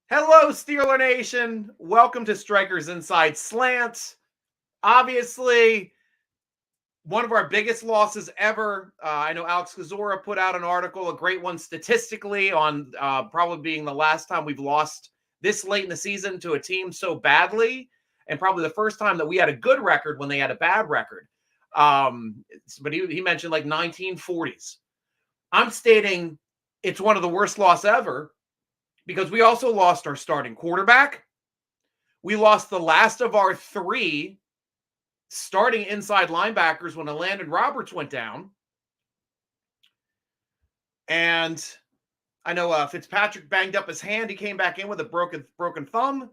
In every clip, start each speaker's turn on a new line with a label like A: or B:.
A: Hello, Steeler Nation. Welcome to Stryker's Inside Slant. Obviously, one of our biggest losses ever. I know Alex Kozora put out an article, a great one statistically, on probably being the last time we've lost this late in the season to a team so badly, and probably the first time that we had a good record when they had a bad record. But he mentioned like 1940s. I'm stating it's one of the worst loss ever, because we also lost our starting quarterback. We lost the last of our three starting inside linebackers when Elandon Roberts went down. And I know Fitzpatrick banged up his hand. He came back in with a broken thumb.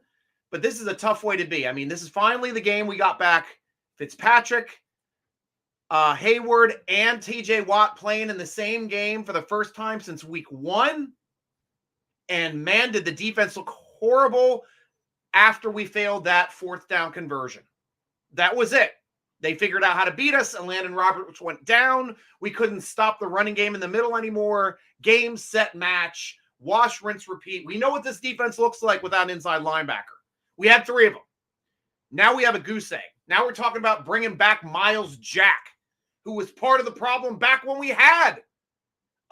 A: But this is a tough way to be. I mean, this is finally the game we got back Fitzpatrick, Hayward, and TJ Watt playing in the same game for the first time since week 1. And man, did the defense look horrible after we failed that fourth down conversion. That was it. They figured out how to beat us, and Elandon Roberts went down. We couldn't stop the running game in the middle anymore. Game, set, match, wash, rinse, repeat. We know what this defense looks like without an inside linebacker. We had 3 of them. Now we have a goose egg. Now we're talking about bringing back Myles Jack, who was part of the problem back when we had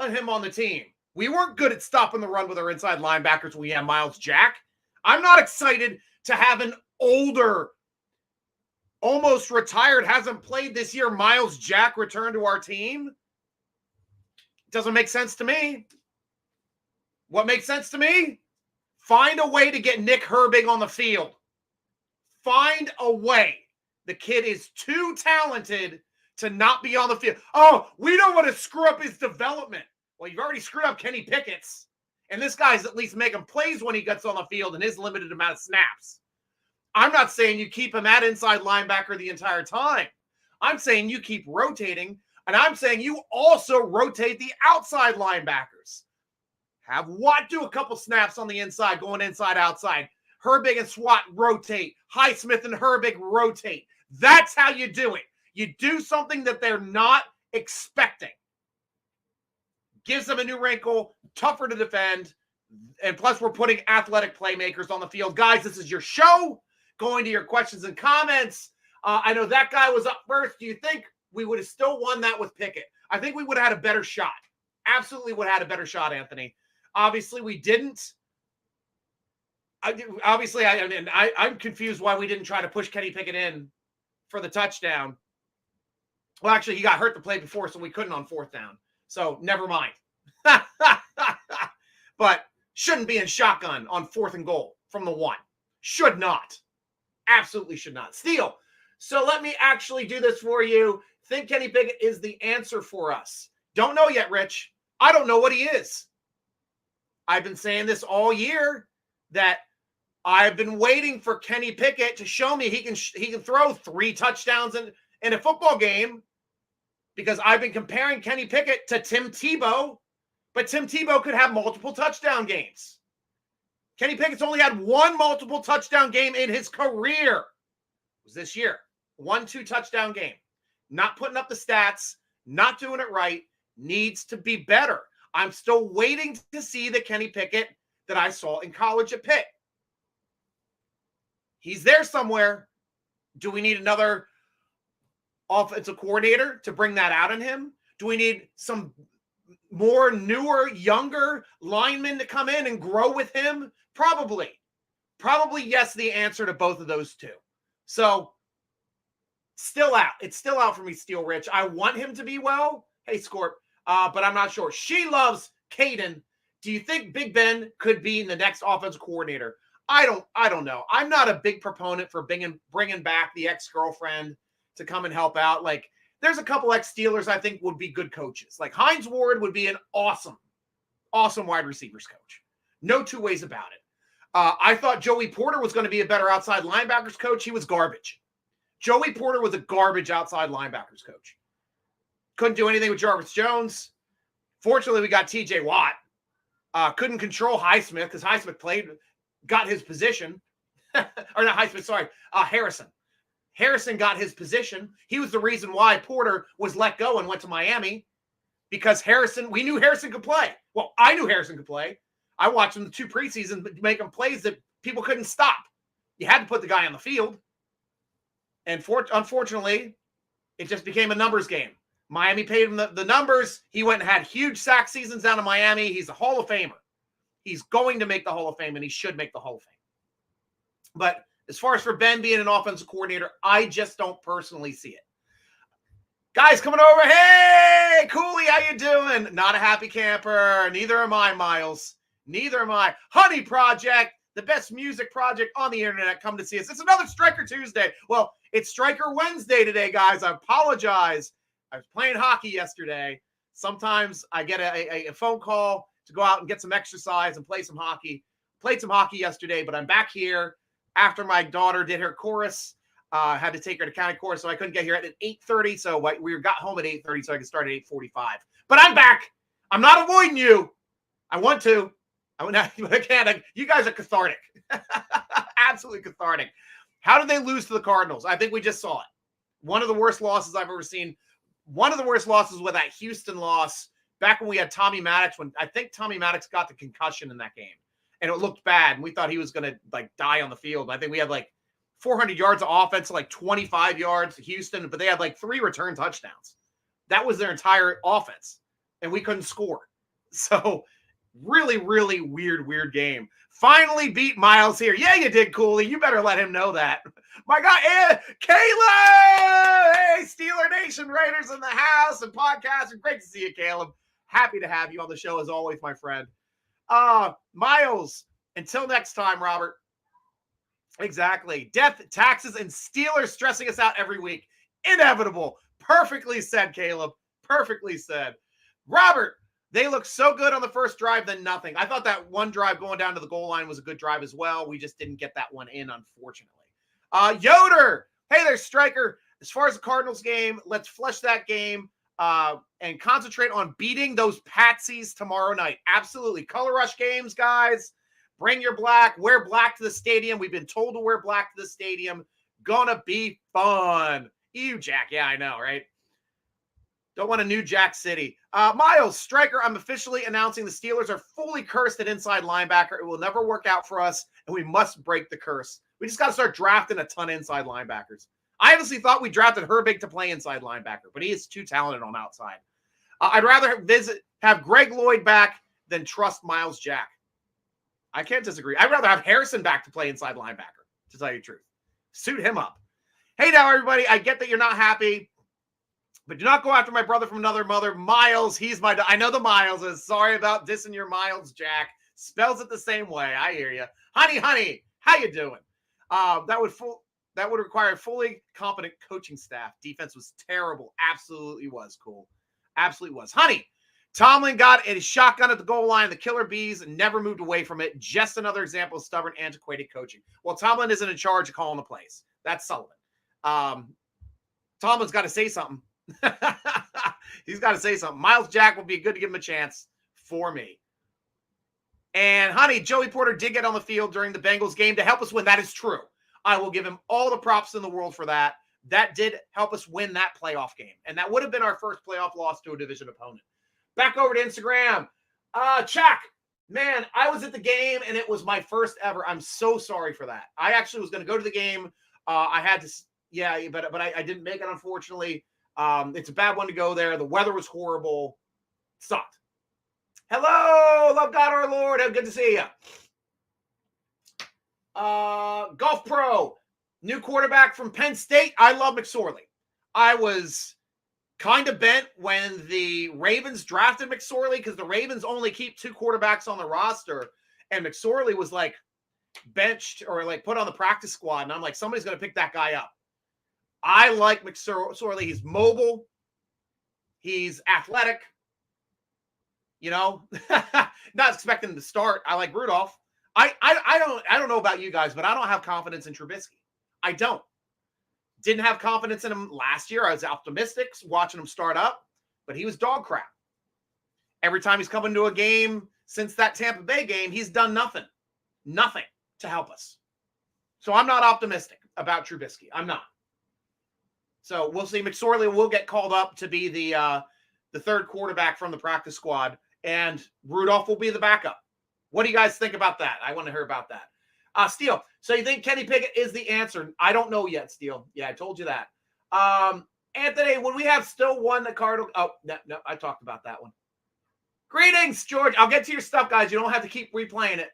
A: him on the team. We weren't good at stopping the run with our inside linebackers when we had Myles Jack. I'm not excited to have an older, almost retired, hasn't played this year, Myles Jack return to our team. Doesn't make sense to me. What makes sense to me? Find a way to get Nick Herbig on the field. Find a way. The kid is too talented to not be on the field. Oh, we don't want to screw up his development. Well, you've already screwed up Kenny Pickett's, and this guy's at least making plays when he gets on the field in his limited amount of snaps. I'm not saying you keep him at inside linebacker the entire time. I'm saying you keep rotating, and I'm saying you also rotate the outside linebackers. Have Watt do a couple snaps on the inside, going inside, outside. Herbig and Swat rotate. Highsmith and Herbig rotate. That's how you do it. You do something that they're not expecting. Gives them a new wrinkle, tougher to defend, and plus we're putting athletic playmakers on the field. Guys, this is your show. Going to your questions and comments. I know that guy was up first. Do you think we would have still won that with Pickett? I think we would have had a better shot. Absolutely would have had a better shot, Anthony. Obviously, we didn't. I'm confused why we didn't try to push Kenny Pickett in for the touchdown. Well, actually, he got hurt the play before, so we couldn't on 4th down. So never mind. But shouldn't be in shotgun on 4th and goal from the 1. Should not. Absolutely should not. Steal. So let me actually do this for you. Think Kenny Pickett is the answer for us. Don't know yet, Rich. I don't know what he is. I've been saying this all year, that I've been waiting for Kenny Pickett to show me he can throw 3 touchdowns in a football game, because I've been comparing Kenny Pickett to Tim Tebow, but Tim Tebow could have multiple touchdown games. Kenny Pickett's only had 1 multiple touchdown game in his career. It was this year. 1 2-touchdown game. Not putting up the stats, not doing it right, needs to be better. I'm still waiting to see the Kenny Pickett that I saw in college at Pitt. He's there somewhere. Do we need another offensive coordinator to bring that out in him? Do we need some more newer, younger linemen to come in and grow with him? Probably. Probably yes, the answer to both of those two. So, still out. It's still out for me, Steel Rich. I want him to be well. Hey, Scorp. But I'm not sure. She loves Caden. Do you think Big Ben could be the next offensive coordinator? I don't know. I'm not a big proponent for bringing back the ex-girlfriend to come and help out. Like, there's a couple ex-Steelers I think would be good coaches. Like, Hines Ward would be an awesome wide receivers coach. No 2 ways about it. I thought Joey Porter was going to be a better outside linebackers coach. He was garbage. Joey Porter was a garbage outside linebackers coach. Couldn't do anything with Jarvis Jones. Fortunately, we got TJ Watt. Couldn't control Highsmith because Highsmith got his position. Or not Highsmith, sorry. Harrison. Harrison got his position. He was the reason why Porter was let go and went to Miami, because we knew Harrison could play. Well, I knew Harrison could play. I watched him the 2 preseasons making plays that people couldn't stop. You had to put the guy on the field. And unfortunately, it just became a numbers game. Miami paid him the numbers. He went and had huge sack seasons down in Miami. He's a Hall of Famer. He's going to make the Hall of Fame, and he should make the Hall of Fame. But as far as for Ben being an offensive coordinator, I just don't personally see it. Guys coming over. Hey, Cooley, how you doing? Not a happy camper. Neither am I, Miles. Neither am I. Honey Project, the best music project on the internet. Come to see us. It's another Stryker Tuesday. Well, it's Stryker Wednesday today, guys. I apologize. I was playing hockey yesterday. Sometimes I get a phone call to go out and get some exercise and play some hockey. Played some hockey yesterday, but I'm back here after my daughter did her chorus. Had to take her to county chorus, so I couldn't get here at 8:30. So we got home at 8:30, so I could start at 8:45. But I'm back. I'm not avoiding you. I want to. I can't. You guys are cathartic. Absolutely cathartic. How did they lose to the Cardinals? I think we just saw it. One of the worst losses I've ever seen. One of the worst losses with that Houston loss back when we had Tommy Maddox, when I think Tommy Maddox got the concussion in that game. And it looked bad. And we thought he was going to die on the field. I think we had 400 yards of offense, 25 yards to Houston, but they had 3 return touchdowns. That was their entire offense. And we couldn't score. So really, really weird game. Finally beat Miles here. Yeah, you did, Cooley. You better let him know that. My God, Caleb! Hey, Steeler Nation Raiders in the house and podcasting. Great to see you, Caleb. Happy to have you on the show as always, my friend. Miles, until next time, Robert. Exactly. Death, taxes, and Steelers stressing us out every week. Inevitable. Perfectly said, Caleb. Perfectly said. Robert, they look so good on the first drive, then nothing. I thought that one drive going down to the goal line was a good drive as well. We just didn't get that one in, unfortunately. Yoder. Hey there, Stryker. As far as the Cardinals game, let's flush that game and concentrate on beating those Patsies tomorrow night. Absolutely. Color rush games, guys. Bring your black. Wear black to the stadium. We've been told to wear black to the stadium. Gonna be fun. Ew, Jack. Yeah, I know, right? Don't want a new Jack City. Miles, Stryker, I'm officially announcing the Steelers are fully cursed at inside linebacker. It will never work out for us, and we must break the curse. We just got to start drafting a ton of inside linebackers. I obviously thought we drafted Herbig to play inside linebacker, but he is too talented on outside. I'd rather have Greg Lloyd back than trust Miles Jack. I can't disagree. I'd rather have Harrison back to play inside linebacker, to tell you the truth. Suit him up. Hey now, everybody. I get that you're not happy, but do not go after my brother from another mother. Miles, I know the Miles is. Sorry about dissing your Miles, Jack. Spells it the same way. I hear you. Honey, how you doing? That would require a fully competent coaching staff. Defense was terrible. Absolutely was, cool. Absolutely was. Honey, Tomlin got a shotgun at the goal line. The killer bees never moved away from it. Just another example of stubborn, antiquated coaching. Well, Tomlin isn't in charge of calling the plays. That's Sullivan. Tomlin's got to say something. He's got to say something. Miles Jack will be good to give him a chance for me. And, honey, Joey Porter did get on the field during the Bengals game to help us win. That is true. I will give him all the props in the world for that. That did help us win that playoff game. And that would have been our first playoff loss to a division opponent. Back over to Instagram. Chuck, man, I was at the game, and it was my first ever. I'm so sorry for that. I actually was going to go to the game. I had to, but I didn't make it, unfortunately. It's a bad one to go there. The weather was horrible. Sucked. Hello, love God our Lord. Good to see you. Golf Pro, new quarterback from Penn State. I love McSorley. I was kind of bent when the Ravens drafted McSorley because the Ravens only keep 2 quarterbacks on the roster, and McSorley was benched or put on the practice squad, and I'm like, somebody's going to pick that guy up. I like McSorley. He's mobile. He's athletic. Not expecting him to start. I like Rudolph. I don't know about you guys, but I don't have confidence in Trubisky. I don't. Didn't have confidence in him last year. I was optimistic watching him start up, but he was dog crap. Every time he's come into a game since that Tampa Bay game, he's done nothing to help us. So I'm not optimistic about Trubisky. I'm not. So we'll see. McSorley will get called up to be the third quarterback from the practice squad, and Rudolph will be the backup. What do you guys think about that? I want to hear about that. Steele, so you think Kenny Pickett is the answer? I don't know yet, Steele. Yeah, I told you that. Anthony, when we have still won the Cardinals. Oh, no, I talked about that one. Greetings, George. I'll get to your stuff, guys. You don't have to keep replaying it.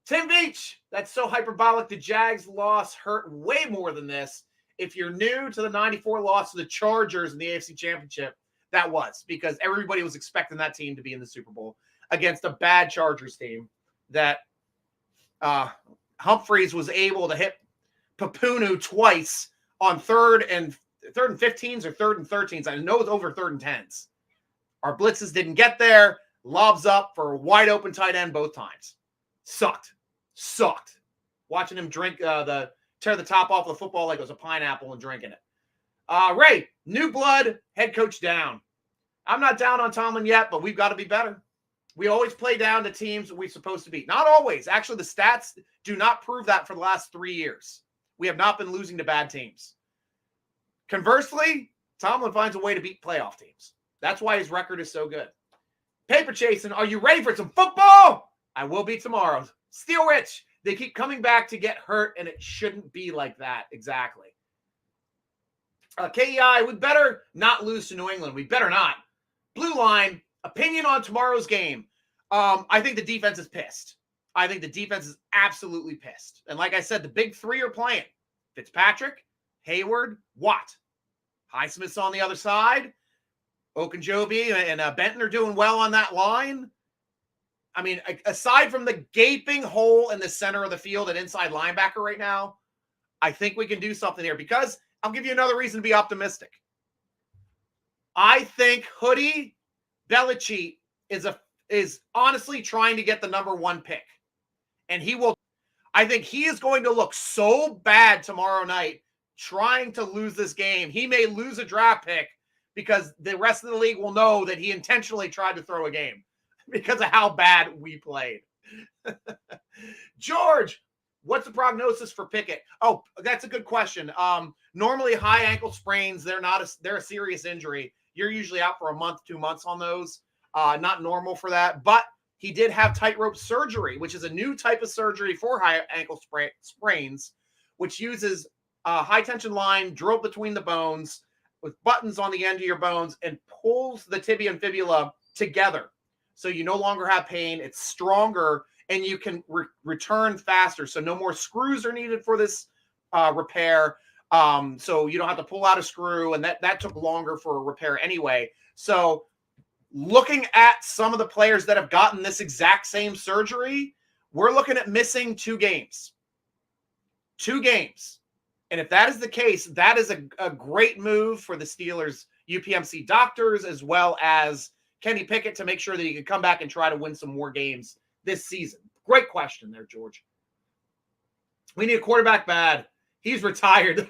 A: Tim Beach, that's so hyperbolic. The Jags loss hurt way more than this. If you're new to the 94 loss to the Chargers in the AFC Championship, that was because everybody was expecting that team to be in the Super Bowl against a bad Chargers team that Humphreys was able to hit Papunu twice on third and 15s or third and 13s. I know it's over third and 10s. Our blitzes didn't get there. Lobs up for a wide open tight end both times. Sucked. Watching him drink tear the top off the football like it was a pineapple and drinking it. Ray, new blood, head coach down. I'm not down on Tomlin yet, but we've got to be better. We always play down to teams we're supposed to beat. Not always. Actually, the stats do not prove that for the last 3 years. We have not been losing to bad teams. Conversely, Tomlin finds a way to beat playoff teams. That's why his record is so good. Paper chasing, are you ready for some football? I will be tomorrow. Steel Rich, they keep coming back to get hurt, and it shouldn't be like that. Exactly. KEI, we better not lose to New England. We better not. Blue Line, opinion on tomorrow's game. I think the defense is pissed. I think the defense is absolutely pissed. And like I said, the big three are playing. Fitzpatrick, Hayward, Watt. Highsmith's on the other side. Okunjobi and Benton are doing well on that line. I mean, aside from the gaping hole in the center of the field at inside linebacker right now, I think we can do something here because I'll give you another reason to be optimistic. I think Hoodie Belichick is honestly trying to get the number 1 pick. And I think he is going to look so bad tomorrow night trying to lose this game. He may lose a draft pick because the rest of the league will know that he intentionally tried to throw a game because of how bad we played. George, what's the prognosis for Pickett? Oh, that's a good question. Normally high ankle sprains, they're a serious injury. You're usually out for a month, 2 months on those. Not normal for that, but he did have tightrope surgery, which is a new type of surgery for high ankle sprains, which uses a high tension line drilled between the bones with buttons on the end of your bones and pulls the tibia and fibula together. So you no longer have pain. It's stronger and you can return faster. So no more screws are needed for this repair. So you don't have to pull out a screw, and that took longer for a repair anyway. So looking at some of the players that have gotten this exact same surgery, we're looking at missing 2 games. 2 games. And if that is the case, that is a great move for the Steelers UPMC doctors as well as Kenny Pickett to make sure that he can come back and try to win some more games this season. Great question there, George. We need a quarterback bad. He's retired.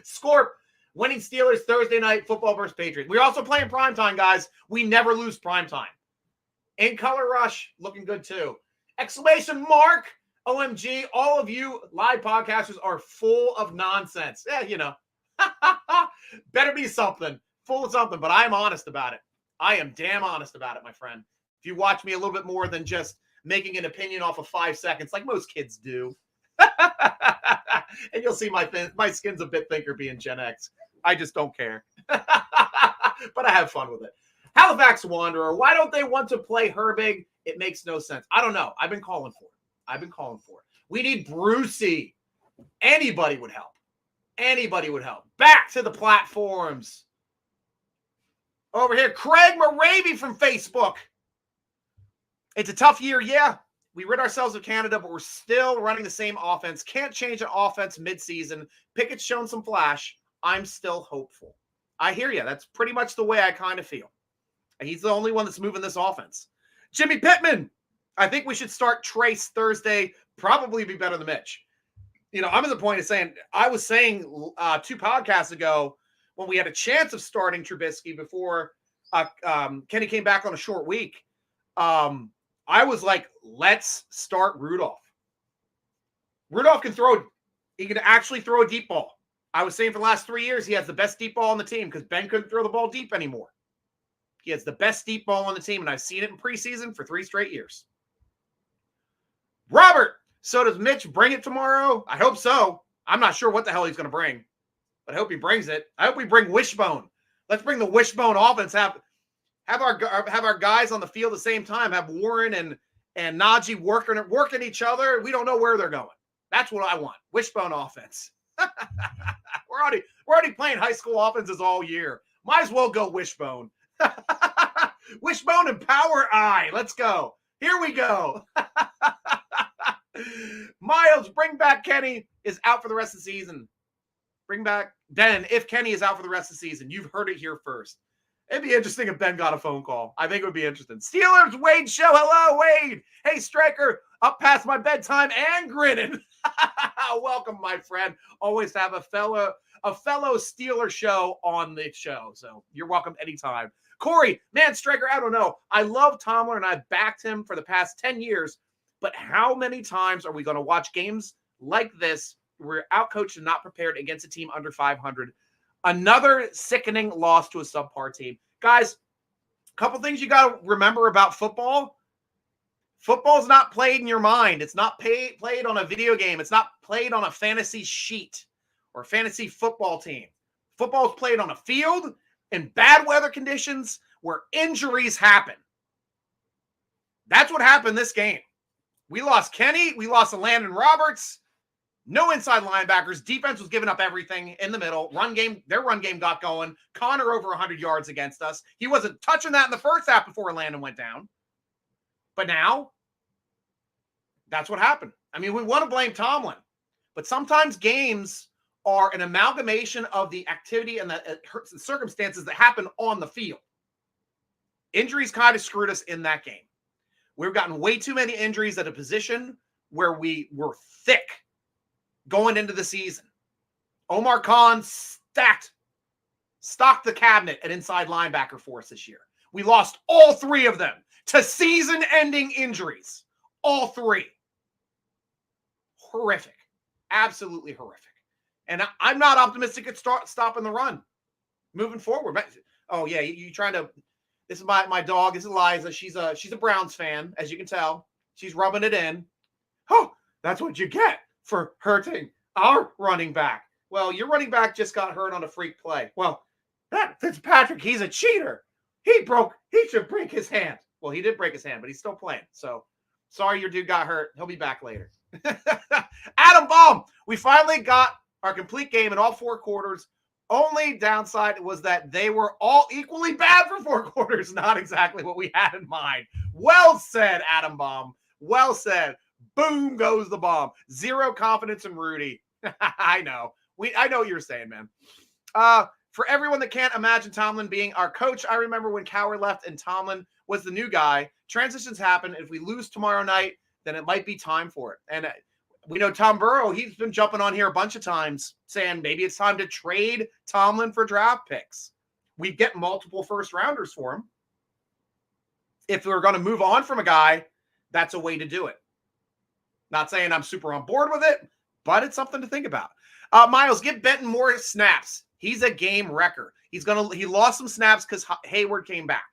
A: Scorp, winning Steelers Thursday night football versus Patriots. We're also playing primetime, guys. We never lose primetime. In Color Rush, looking good too. Exclamation mark. OMG, all of you live podcasters are full of nonsense. Yeah, you know. Better be something. Full of something, but I'm honest about it. I am damn honest about it, my friend. If you watch me a little bit more than just making an opinion off of 5 seconds, like most kids do, and you'll see my skin's a bit thinker being Gen X. I just don't care. But I have fun with it. Halifax Wanderer, why don't they want to play Herbig? It makes no sense. I don't know. I've been calling for it. We need Brucey. Anybody would help. Back to the platforms. Over here, Craig Moravy from Facebook. It's a tough year, yeah. We rid ourselves of Canada, but we're still running the same offense. Can't change an offense midseason. Pickett's shown some flash. I'm still hopeful. I hear you. That's pretty much the way I kind of feel. He's the only one that's moving this offense. Jimmy Pittman. I think we should start Trace Thursday. Probably be better than Mitch. You know, I'm at the point of saying, I was saying 2 podcasts ago when we had a chance of starting Trubisky before Kenny came back on a short week. I was like, let's start Rudolph. Rudolph can throw. He can actually throw a deep ball. I was saying for the last 3 years, he has the best deep ball on the team because Ben couldn't throw the ball deep anymore. He has the best deep ball on the team, and I've seen it in preseason for 3 straight years. Robert, so does Mitch bring it tomorrow? I hope so. I'm not sure what the hell he's going to bring, but I hope he brings it. I hope we bring Wishbone. Let's bring the Wishbone offense. Have our guys on the field at the same time. Have Warren and Najee working each other. We don't know where they're going. That's what I want. Wishbone offense. We're already playing high school offenses all year. Might as well go Wishbone. Wishbone and Power Eye. Let's go. Here we go. Miles, bring back Kenny is out for the rest of the season. Bring back Ben if Kenny is out for the rest of the season. You've heard it here first. It'd be interesting if Ben got a phone call. I think it would be interesting. Steelers, Wade Show. Hello, Wade. Hey, Stryker, up past my bedtime and grinning. Welcome, my friend. Always have a fellow Steeler show on the show. So you're welcome anytime. Corey, man, Stryker, I don't know. I love Tomlin, and I've backed him for the past 10 years. But how many times are we going to watch games like this? We're outcoached and not prepared against a team under 500. Another sickening loss to a subpar team. Guys, a couple things you got to remember about football. Football's not played in your mind. It's not played on a video game. It's not played on a fantasy sheet or a fantasy football team. Football's played on a field in bad weather conditions where injuries happen. That's what happened this game. We lost Kenny. We lost Elandon Roberts. No inside linebackers. Defense was giving up everything in the middle. Their run game got going. Connor over 100 yards against us. He wasn't touching that in the first half before Elandon went down. But now, that's what happened. I mean, we want to blame Tomlin. But sometimes games are an amalgamation of the activity and the circumstances that happen on the field. Injuries kind of screwed us in that game. We've gotten way too many injuries at a position where we were thick going into the season. Omar Khan stocked the cabinet at inside linebacker for us this year. We lost all three of them to season-ending injuries. All three. Horrific. Absolutely horrific. And I'm not optimistic at stopping the run moving forward. Oh, yeah, you trying to... This is my dog. This is Eliza. She's a Browns fan, as you can tell. She's rubbing it in. Oh, that's what you get for hurting our running back. Well, your running back just got hurt on a freak play. Well, that Fitzpatrick, he's a cheater. He should break his hand. Well, he did break his hand, but he's still playing. So sorry your dude got hurt. He'll be back later. Adam Baum, we finally got our complete game in all four quarters. Only downside was that they were all equally bad for four quarters. Not exactly what we had in mind. Well said, Adam Baum. Well said. Boom goes the bomb. Zero confidence in Rudy. I know. I know what you're saying, man. For everyone that can't imagine Tomlin being our coach, I remember when Cowher left and Tomlin was the new guy. Transitions happen. If we lose tomorrow night, then it might be time for it. And we know Tom Burrow, he's been jumping on here a bunch of times saying maybe it's time to trade Tomlin for draft picks. We get multiple first rounders for him. If we're going to move on from a guy, that's a way to do it. Not saying I'm super on board with it, but it's something to think about. Miles, give Benton more snaps. He's a game wrecker. He lost some snaps because Hayward came back.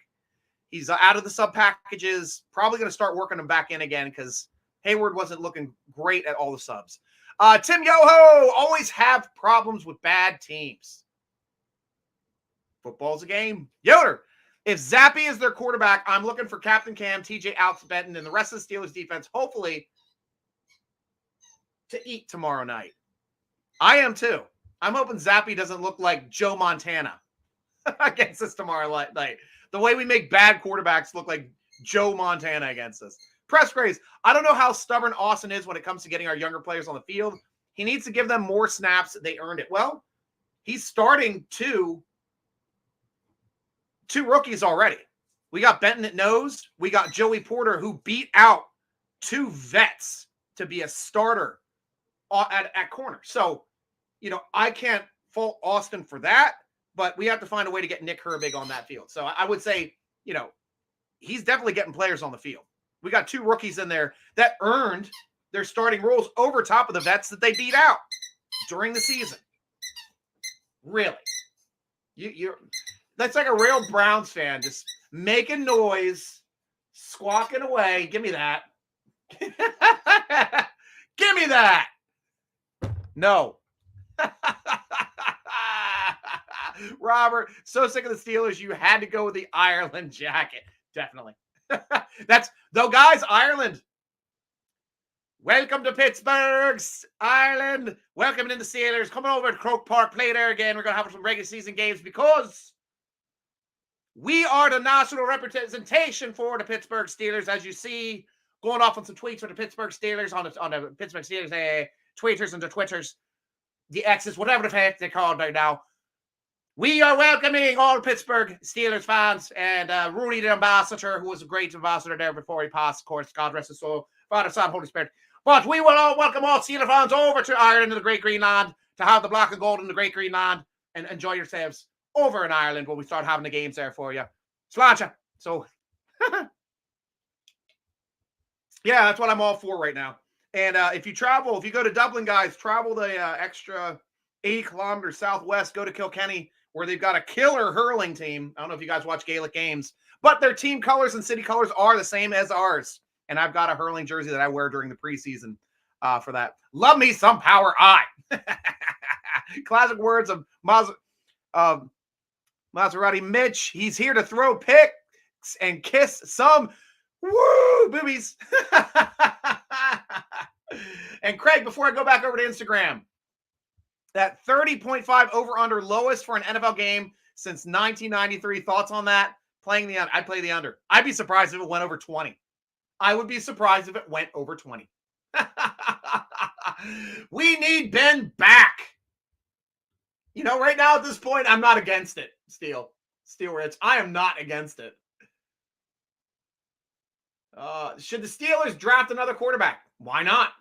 A: He's out of the sub packages. Probably going to start working them back in again because Hayward wasn't looking great at all the subs. Tim Yoho, always have problems with bad teams. Football's a game. Yoder, if Zappy is their quarterback, I'm looking for Captain Cam, TJ Outs, Benton, and the rest of the Steelers defense, hopefully, to eat tomorrow night. I am too. I'm hoping Zappy doesn't look like Joe Montana against us tomorrow night. The way we make bad quarterbacks look like Joe Montana against us. Press Grace, I don't know how stubborn Austin is when it comes to getting our younger players on the field. He needs to give them more snaps. They earned it. Well, he's starting two rookies already. We got Benton at nose. We got Joey Porter, who beat out two vets to be a starter at corner. So, I can't fault Austin for that, but we have to find a way to get Nick Herbig on that field. So I would say, he's definitely getting players on the field. We got two rookies in there that earned their starting roles over top of the vets that they beat out during the season. Really. That's like a real Browns fan, just making noise, squawking away. Give me that. that. No. Robert, so sick of the Steelers, you had to go with the Ireland jacket. Definitely. That's, though, guys, Ireland. Welcome to Pittsburgh, Ireland. Welcome in the Steelers. Coming over to Croke Park, play there again. We're going to have some regular season games because we are the national representation for the Pittsburgh Steelers, as you see, going off on some tweets for the Pittsburgh Steelers, on the Pittsburgh Steelers tweeters and the Twitters, the X's, whatever the heck they're called right now. We are welcoming all Pittsburgh Steelers fans, and Rooney, the ambassador, who was a great ambassador there before he passed, of course, God rest his soul, Father, Son, Holy Spirit. But we will all welcome all Steelers fans over to Ireland and the Great Green Land to have the black and gold in the Great Green Land and enjoy yourselves over in Ireland when we start having the games there for you. Slant. So, yeah, that's what I'm all for right now. And if you go to Dublin, guys, travel the extra 80 kilometers southwest, go to Kilkenny, where they've got a killer hurling team. I don't know if you guys watch Gaelic games, but their team colors and city colors are the same as ours. And I've got a hurling jersey that I wear during the preseason for that. Love me some Power I. Classic words of Maserati Mitch. He's here to throw picks and kiss some boobies. And Craig, before I go back over to Instagram, that 30.5 over-under lowest for an NFL game since 1993. Thoughts on that? Playing the under. I'd play the under. I'd be surprised if it went over 20. I would be surprised if it went over 20. We need Ben back. You know, right now at this point, I'm not against it. Steel Rich. I am not against it. Should the Steelers draft another quarterback? Why not?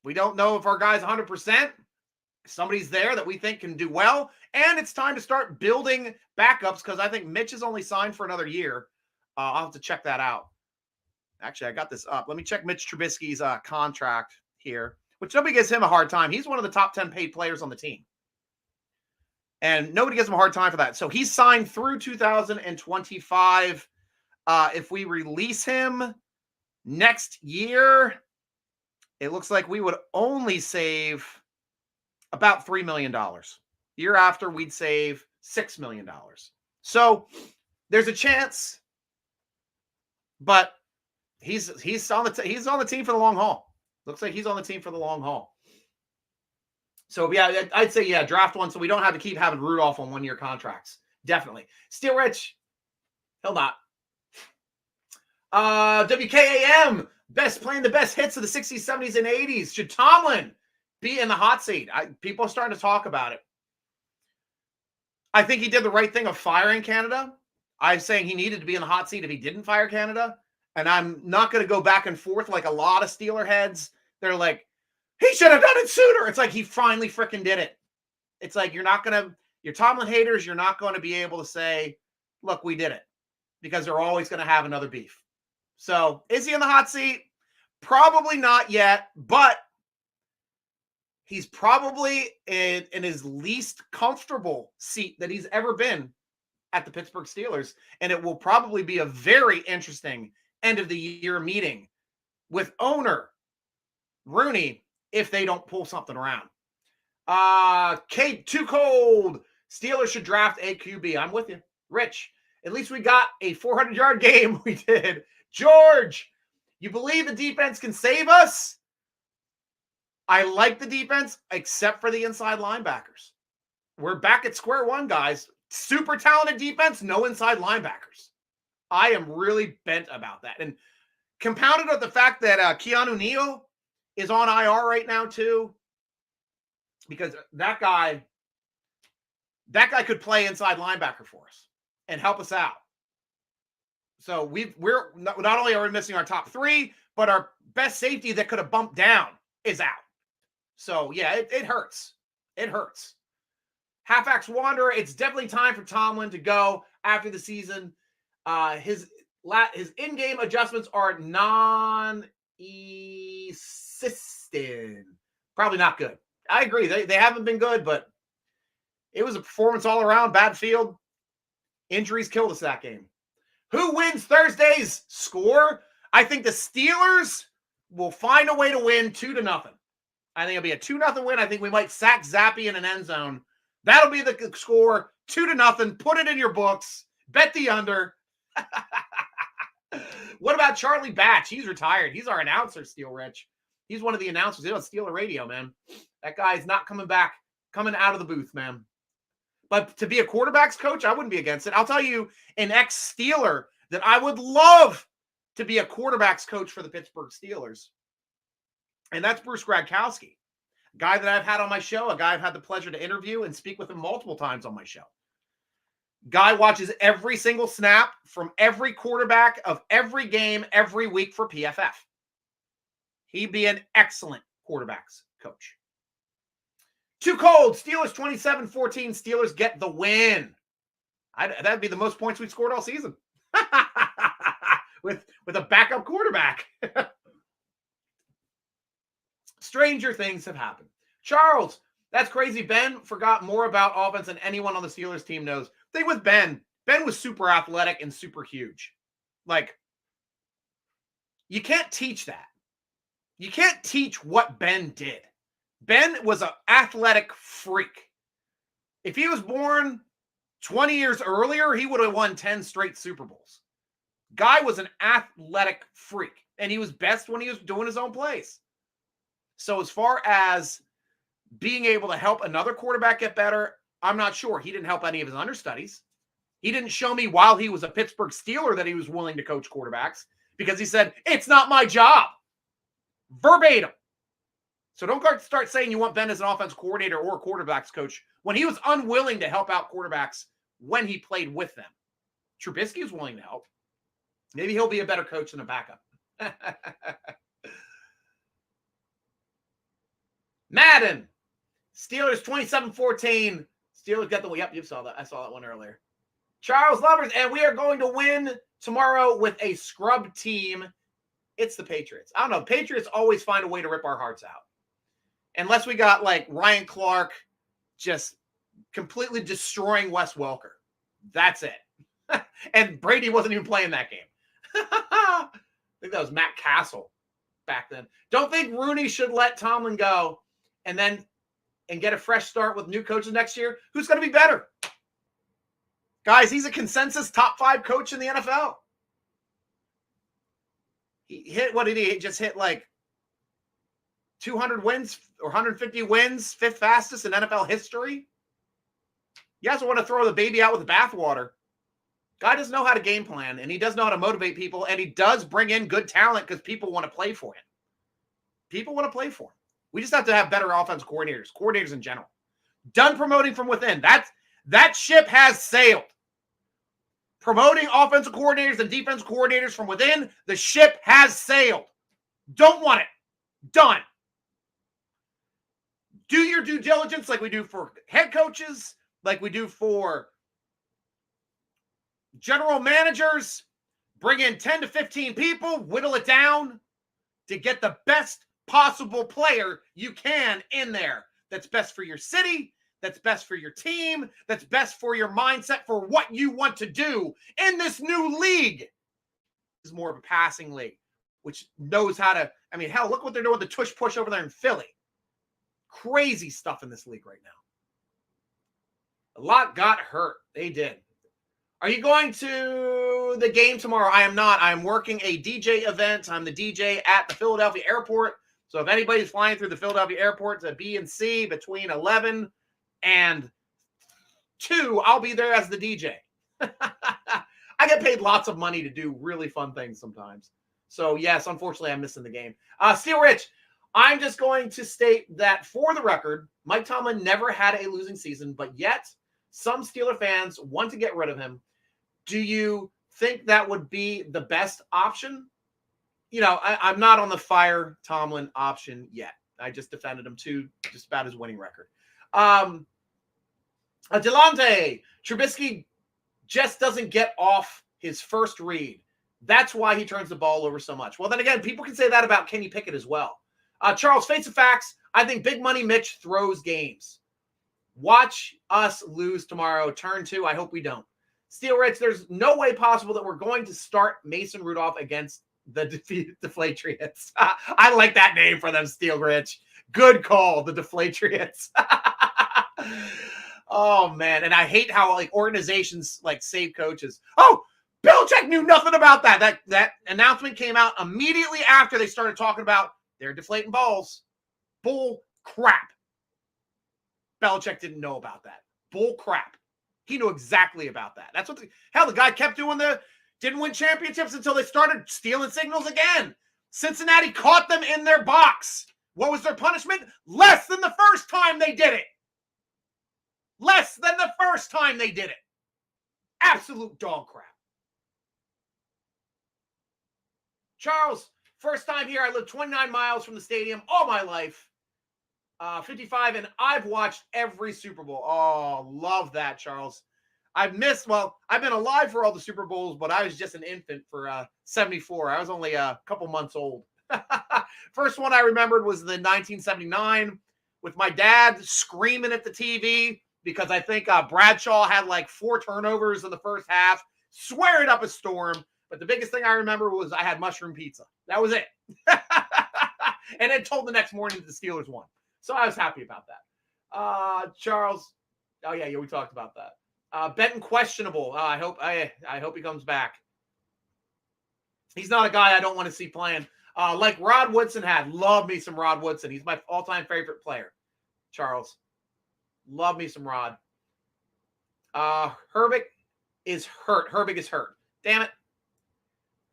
A: We don't know if our guy's 100%. Somebody's there that we think can do well. And it's time to start building backups because I think Mitch is only signed for another year. I'll have to check that out. Actually, I got this up. Let me check Mitch Trubisky's contract here, which nobody gives him a hard time. He's one of the top 10 paid players on the team. And nobody gives him a hard time for that. So he's signed through 2025. If we release him next year, it looks like we would only save about $3 million. Year after, we'd save $6 million. So there's a chance, but he's on the team for the long haul. Looks like he's on the team for the long haul. So yeah, I'd say yeah, draft one so we don't have to keep having Rudolph on 1-year contracts. Definitely. Steel Rich, he'll not. WKAM, playing the best hits of the 60s, 70s, and 80s. Should Tomlin be in the hot seat? People are starting to talk about it. I think he did the right thing of firing Canada. I'm saying he needed to be in the hot seat if he didn't fire Canada. And I'm not going to go back and forth like a lot of Steeler heads. They're like, he should have done it sooner. It's like he finally freaking did it. It's like you're Tomlin haters, you're not going to be able to say, look, we did it. Because they're always going to have another beef. So is he in the hot seat? Probably not yet, but he's probably in his least comfortable seat that he's ever been at the Pittsburgh Steelers. And it will probably be a very interesting end of the year meeting with owner Rooney if they don't pull something around. Kate, too cold. Steelers should draft a QB. I'm with you. Rich, at least we got a 400-yard game. We did. George, you believe the defense can save us? I like the defense, except for the inside linebackers. We're back at square one, guys. Super talented defense, no inside linebackers. I am really bent about that. And compounded with the fact that Keanu Neal is on IR right now, too. Because that guy could play inside linebacker for us and help us out. So we're not only are we missing our top 3, but our best safety that could have bumped down is out. So yeah, it hurts. It hurts. Half-Axe Wanderer, it's definitely time for Tomlin to go after the season. His in-game adjustments are non-existent. Probably not good. I agree. They haven't been good, but it was a performance all around. Bad field. Injuries killed us that game. Who wins Thursday's score? I think the Steelers will find a way to win 2-0. I think it'll be a 2-0 win. I think we might sack Zappy in an end zone. That'll be the score, 2-0. Put it in your books. Bet the under. What about Charlie Batch? He's retired. He's our announcer, Steel Rich. He's one of the announcers. He don't steal the radio, man. That guy's not coming back, coming out of the booth, man. But to be a quarterback's coach, I wouldn't be against it. I'll tell you, an ex-Steeler that I would love to be a quarterback's coach for the Pittsburgh Steelers. And that's Bruce Gradkowski, a guy that I've had on my show, a guy I've had the pleasure to interview and speak with him multiple times on my show. Guy watches every single snap from every quarterback of every game every week for PFF. He'd be an excellent quarterback's coach. Too cold. Steelers 27-14. Steelers get the win. That'd be the most points we scored all season. with a backup quarterback. Stranger things have happened. Charles, that's crazy. Ben forgot more about offense than anyone on the Steelers team knows. Thing with Ben was super athletic and super huge. Like, you can't teach that. You can't teach what Ben did. Ben was an athletic freak. If he was born 20 years earlier, he would have won 10 straight Super Bowls. Guy was an athletic freak, and he was best when he was doing his own plays. So as far as being able to help another quarterback get better, I'm not sure. He didn't help any of his understudies. He didn't show me while he was a Pittsburgh Steeler that he was willing to coach quarterbacks because he said, it's not my job. Verbatim. So don't start saying you want Ben as an offense coordinator or a quarterbacks coach when he was unwilling to help out quarterbacks when he played with them. Trubisky was willing to help. Maybe he'll be a better coach than a backup. Madden. Steelers 27-14. Steelers got the win. Yep, you saw that. I saw that one earlier. Charles Lovers, and we are going to win tomorrow with a scrub team. It's the Patriots. I don't know. Patriots always find a way to rip our hearts out. Unless we got like Ryan Clark just completely destroying Wes Welker. That's it. And Brady wasn't even playing that game. I think that was Matt Castle back then. Don't think Rooney should let Tomlin go and get a fresh start with new coaches next year. Who's going to be better? Guys, he's a consensus top 5 coach in the NFL. He hit, what did he just hit, like 200 wins or 150 wins, 5th fastest in NFL history? You guys want to throw the baby out with the bathwater. Guy doesn't know how to game plan, and he does know how to motivate people, and he does bring in good talent because people want to play for him. People want to play for him. We just have to have better offensive coordinators in general. Done promoting from within. That ship has sailed. Promoting offensive coordinators and defensive coordinators from within, the ship has sailed. Don't want it. Done. Do your due diligence like we do for head coaches, like we do for general managers. Bring in 10 to 15 people, whittle it down to get the best possible player you can in there. That's best for your city. That's best for your team. That's best for your mindset for what you want to do in this new league. This is more of a passing league, which knows how to, I mean, hell, look what they're doing with the tush push over there in Philly. Crazy stuff in this league right now. A lot got hurt. They did. Are you going to the game tomorrow? I am not. I'm working a DJ event. I'm the DJ at the Philadelphia airport. So if anybody's flying through the Philadelphia airport to B and C between 11 and 2, I'll be there as the DJ. I get paid lots of money to do really fun things sometimes. So yes, unfortunately, I'm missing the game. Steel Rich, I'm just going to state that for the record, Mike Tomlin never had a losing season, but yet some Steeler fans want to get rid of him. Do you think that would be the best option? You know, I'm not on the fire Tomlin option yet. I just defended him too, just about his winning record. Delonte, Trubisky just doesn't get off his first read. That's why he turns the ball over so much. Well, then again, people can say that about Kenny Pickett as well. Charles, face of facts, I think Big Money Mitch throws games. Watch us lose tomorrow. Turn 2. I hope we don't. Steel Rich, there's no way possible that we're going to start Mason Rudolph against the defeated Deflatriots. I like that name for them, Steel Rich. Good call, the Deflatriots. Oh, man. And I hate how like organizations like save coaches. Oh, Belichick knew nothing about that. That announcement came out immediately after they started talking about they're deflating balls. Bull crap. Belichick didn't know about that. Bull crap. He knew exactly about that. That's what the guy kept doing didn't win championships until they started stealing signals again. Cincinnati caught them in their box. What was their punishment? Less than the first time they did it. Less than the first time they did it. Absolute dog crap. Charles, first time here. I live 29 miles from the stadium all my life. 55, and I've watched every Super Bowl. Oh, love that, Charles. I've been alive for all the Super Bowls, but I was just an infant for 74. I was only a couple months old. First one I remembered was the 1979 with my dad screaming at the TV because I think Bradshaw had like 4 turnovers in the first half. Swear it up a storm. But the biggest thing I remember was I had mushroom pizza. That was it. And then told the next morning that the Steelers won. So I was happy about that. Charles. Oh, yeah, we talked about that. Benton questionable. I hope he comes back. He's not a guy I don't want to see playing. Like Rod Woodson had. Love me some Rod Woodson. He's my all-time favorite player. Charles. Love me some Rod. Herbig is hurt. Herbig is hurt. Damn it.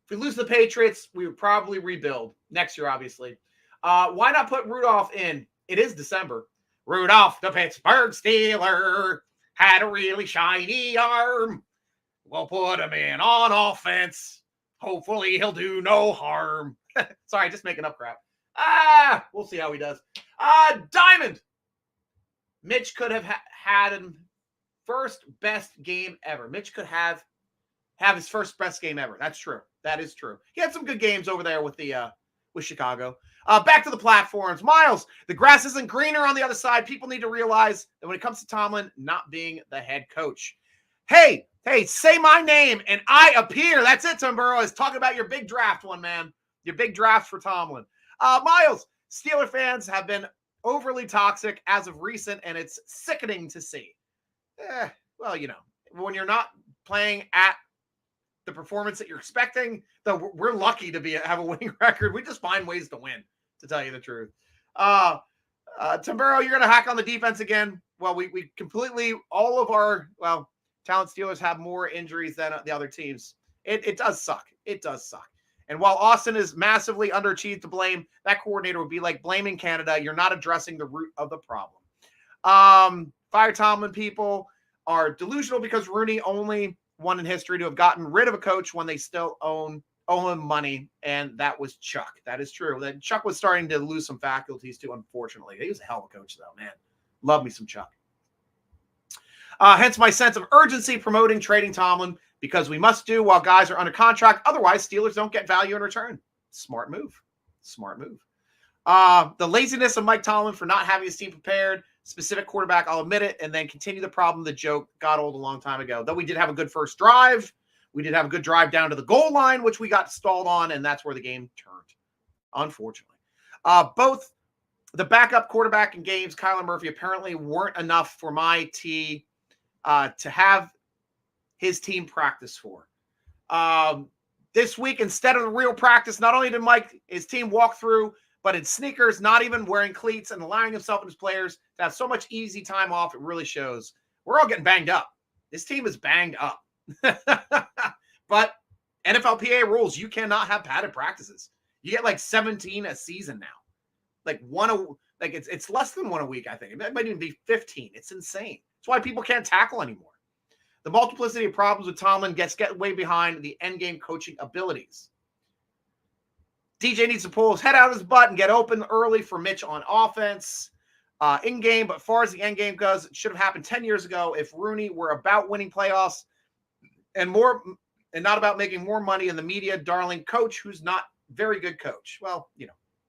A: If we lose the Patriots, we would probably rebuild. Next year, obviously. Why not put Rudolph in? It is December. Rudolph, the Pittsburgh Steeler, had a really shiny arm. We'll put him in on offense. Hopefully he'll do no harm. Sorry, just making up crap. We'll see how he does. Diamond. Mitch could have had his first best game ever. Mitch could have his first best game ever. That's true. That is true. He had some good games over there with Chicago. Back to the platforms. Miles, the grass isn't greener on the other side. People need to realize that when it comes to Tomlin not being the head coach. Hey, say my name and I appear. That's it, Tim Burrow. Is talking about your big draft one, man. Your big draft for Tomlin. Miles, Steeler fans have been overly toxic as of recent, and it's sickening to see. Well, when you're not playing at the performance that you're expecting, though we're lucky to have a winning record. We just find ways to win, to tell you the truth. Tim Burrow, you're going to hack on the defense again. Well, we completely, all of our, talent Steelers have more injuries than the other teams. It does suck. It does suck. And while Austin is massively underachieved to blame, that coordinator would be like blaming Canada. You're not addressing the root of the problem. Fire Tomlin people are delusional because Rooney only one in history to have gotten rid of a coach when they still owe him money, and that was Chuck. That is true. That Chuck was starting to lose some faculties too, unfortunately. He was a hell of a coach, though, man. Love me some Chuck. Hence my sense of urgency promoting trading Tomlin, because we must do while guys are under contract. Otherwise, Steelers don't get value in return. Smart move. Smart move. The laziness of Mike Tomlin for not having his team prepared. Specific quarterback, I'll admit it, and then continue the problem. The joke got old a long time ago. Though we did have a good first drive. We did have a good drive down to the goal line, which we got stalled on, and that's where the game turned, unfortunately. Both the backup quarterback and games, Kyler Murphy, apparently weren't enough for my T to have his team practice for. This week, instead of the real practice, not only did his team walk through, but in sneakers, not even wearing cleats, and allowing himself and his players to have so much easy time off, it really shows. We're all getting banged up. This team is banged up. But NFLPA rules, you cannot have padded practices. You get like 17 a season now. It's less than one a week, I think. It might even be 15. It's insane. That's why people can't tackle anymore. The multiplicity of problems with Tomlin get way behind the endgame coaching abilities. DJ needs to pull his head out of his butt and get open early for Mitch on offense. In-game, but as far as the end game goes, it should have happened 10 years ago if Rooney were about winning playoffs and not about making more money in the media darling coach who's not very good coach. Well,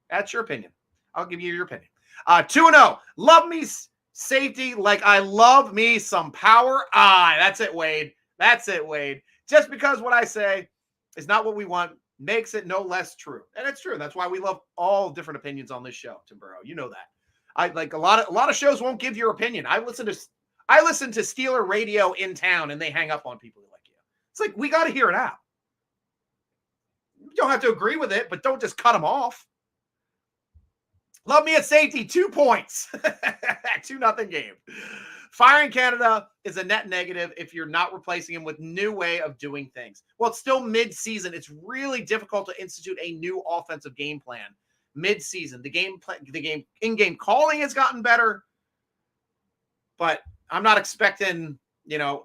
A: that's your opinion. I'll give you your opinion. 2-0. Love me safety like I love me some power. That's it, Wade. That's it, Wade. Just because what I say is not what we want makes it no less true. And it's true. That's why we love all different opinions on this show, Tim Burrow. You know that. I like a lot of shows won't give your opinion. I listen to Steeler radio in town, and they hang up on people like you. It's like, we got to hear it out. You don't have to agree with it, but don't just cut them off. Love me at safety, 2 points. 2-0 game. Firing Canada is a net negative if you're not replacing him with new way of doing things. Well, it's still mid-season. It's really difficult to institute a new offensive game plan mid-season. The in-game calling has gotten better, but I'm not expecting,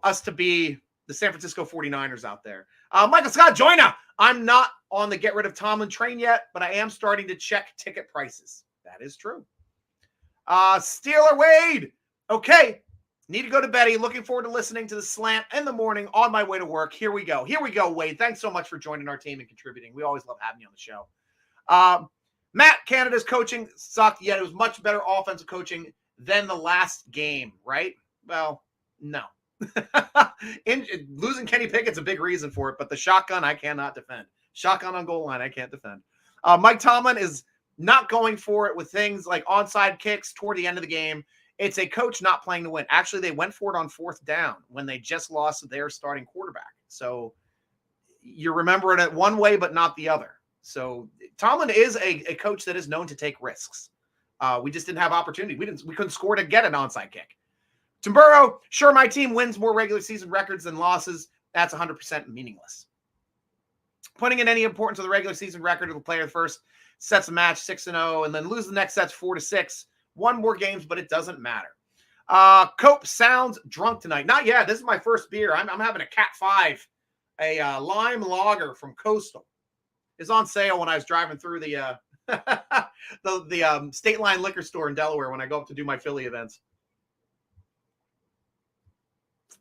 A: us to be the San Francisco 49ers out there. Michael Scott, joiner. I'm not on the get rid of Tomlin train yet, but I am starting to check ticket prices. That is true. Steeler Wade. Okay. Need to go to bed. Looking forward to listening to the Slant in the morning on my way to work. Here we go, Wade. Thanks so much for joining our team and contributing. We always love having you on the show. Matt, Canada's coaching sucked, yet it was much better offensive coaching than the last game, right? Well, no. Losing Kenny Pickett's a big reason for it, but the shotgun I cannot defend. Shotgun on goal line I can't defend. Mike Tomlin is not going for it with things like onside kicks toward the end of the game. It's a coach not playing to win. Actually, they went for it on 4th down when they just lost their starting quarterback. So you're remembering it one way, but not the other. So Tomlin is a coach that is known to take risks. We just didn't have opportunity. We couldn't score to get an onside kick. Timburo, sure, my team wins more regular season records than losses. That's 100% meaningless. Putting in any importance of the regular season record of the player first sets a match 6-0, and then lose the next sets 4-6. One more games, but it doesn't matter. Cope sounds drunk tonight. Not yet. This is my first beer. I'm having a Cat 5, a lime lager from Coastal. It's on sale when I was driving through the State Line liquor store in Delaware when I go up to do my Philly events.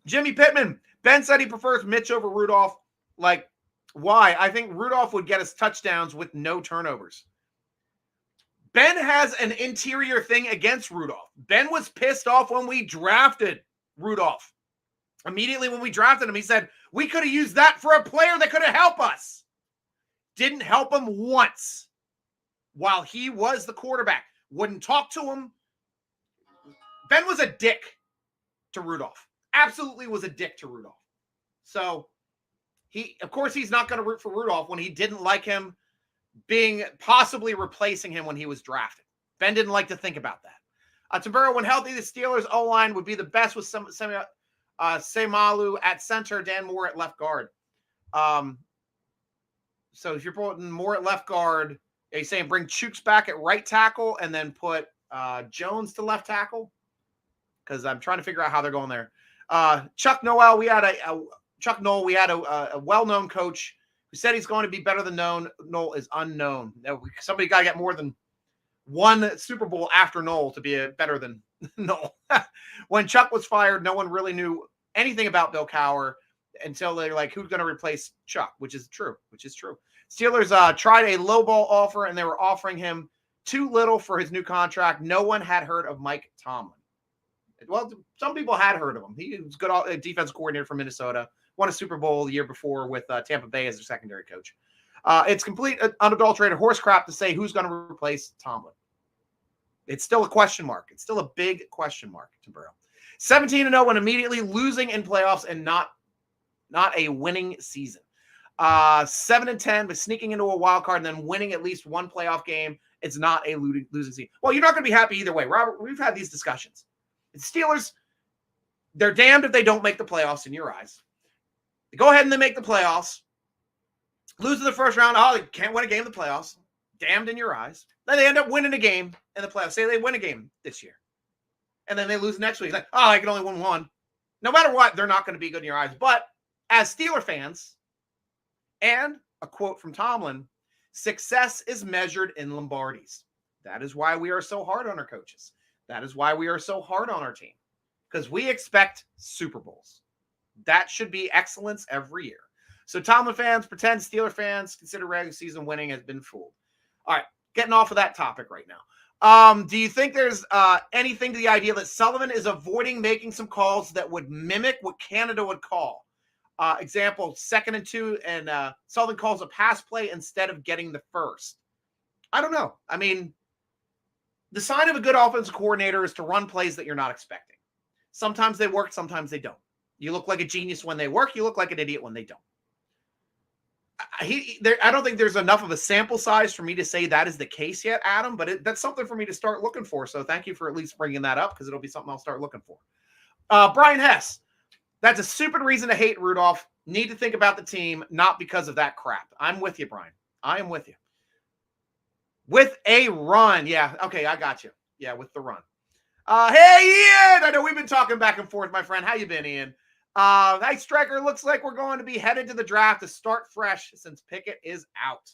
A: Jimmy Pittman. Ben said he prefers Mitch over Rudolph. Like, why? I think Rudolph would get us touchdowns with no turnovers. Ben has an interior thing against Rudolph. Ben was pissed off when we drafted Rudolph. Immediately when we drafted him, he said, we could have used that for a player that could have helped us. Didn't help him once while he was the quarterback. Wouldn't talk to him. Ben was a dick to Rudolph. Absolutely was a dick to Rudolph. So, of course, he's not going to root for Rudolph when he didn't like him being possibly replacing him when he was drafted. Ben didn't like to think about that. Timburo, when healthy, the Steelers' O-line would be the best with Semalu at center, Dan Moore at left guard. So if you're putting Moore at left guard, are you saying bring Chooks back at right tackle and then put Jones to left tackle? Because I'm trying to figure out how they're going there. Chuck Noel, we had a well-known coach who said he's going to be better than known. Noel is unknown. Somebody got to get more than one Super Bowl after Noel to be better than Noel. When Chuck was fired, no one really knew anything about Bill Cowher until they're like, who's going to replace Chuck? Which is true. Steelers tried a lowball offer, and they were offering him too little for his new contract. No one had heard of Mike Tomlin. Well, some people had heard of him. He was good defense coordinator for Minnesota. Won a Super Bowl the year before with Tampa Bay as their secondary coach. It's complete unadulterated horse crap to say who's going to replace Tomlin. It's still a question mark. It's still a big question mark, Timburo. 17-0 when immediately losing in playoffs and not a winning season. 7-10, but sneaking into a wild card and then winning at least one playoff game. It's not a losing season. Well, you're not going to be happy either way. Robert, we've had these discussions. The Steelers, they're damned if they don't make the playoffs in your eyes. They go ahead and they make the playoffs. Lose in the first round. Oh, they can't win a game in the playoffs. Damned in your eyes. Then they end up winning a game in the playoffs. Say they win a game this year. And then they lose next week. It's like, oh, I can only win one. No matter what, they're not going to be good in your eyes. But as Steeler fans, and a quote from Tomlin, success is measured in Lombardis. That is why we are so hard on our coaches. That is why we are so hard on our team. Because we expect Super Bowls. That should be excellence every year. So Tomlin fans, pretend Steeler fans, consider regular season winning has been fooled. All right, getting off of that topic right now. Do you think there's anything to the idea that Sullivan is avoiding making some calls that would mimic what Canada would call? Example, 2nd and 2, and Sullivan calls a pass play instead of getting the first. I don't know. I mean, The sign of a good offensive coordinator is to run plays that you're not expecting. Sometimes they work, sometimes they don't. You look like a genius when they work. You look like an idiot when they don't. I don't think there's enough of a sample size for me to say that is the case yet, Adam, but that's something for me to start looking for. So thank you for at least bringing that up, because it'll be something I'll start looking for. Brian Hess, that's a stupid reason to hate Rudolph. Need to think about the team, not because of that crap. I'm with you, Brian. I am with you. With a run. Yeah, okay, I got you. Yeah, with the run. Hey, Ian! I know we've been talking back and forth, my friend. How you been, Ian? Hey, Stryker, looks like we're going to be headed to the draft to start fresh since Pickett is out.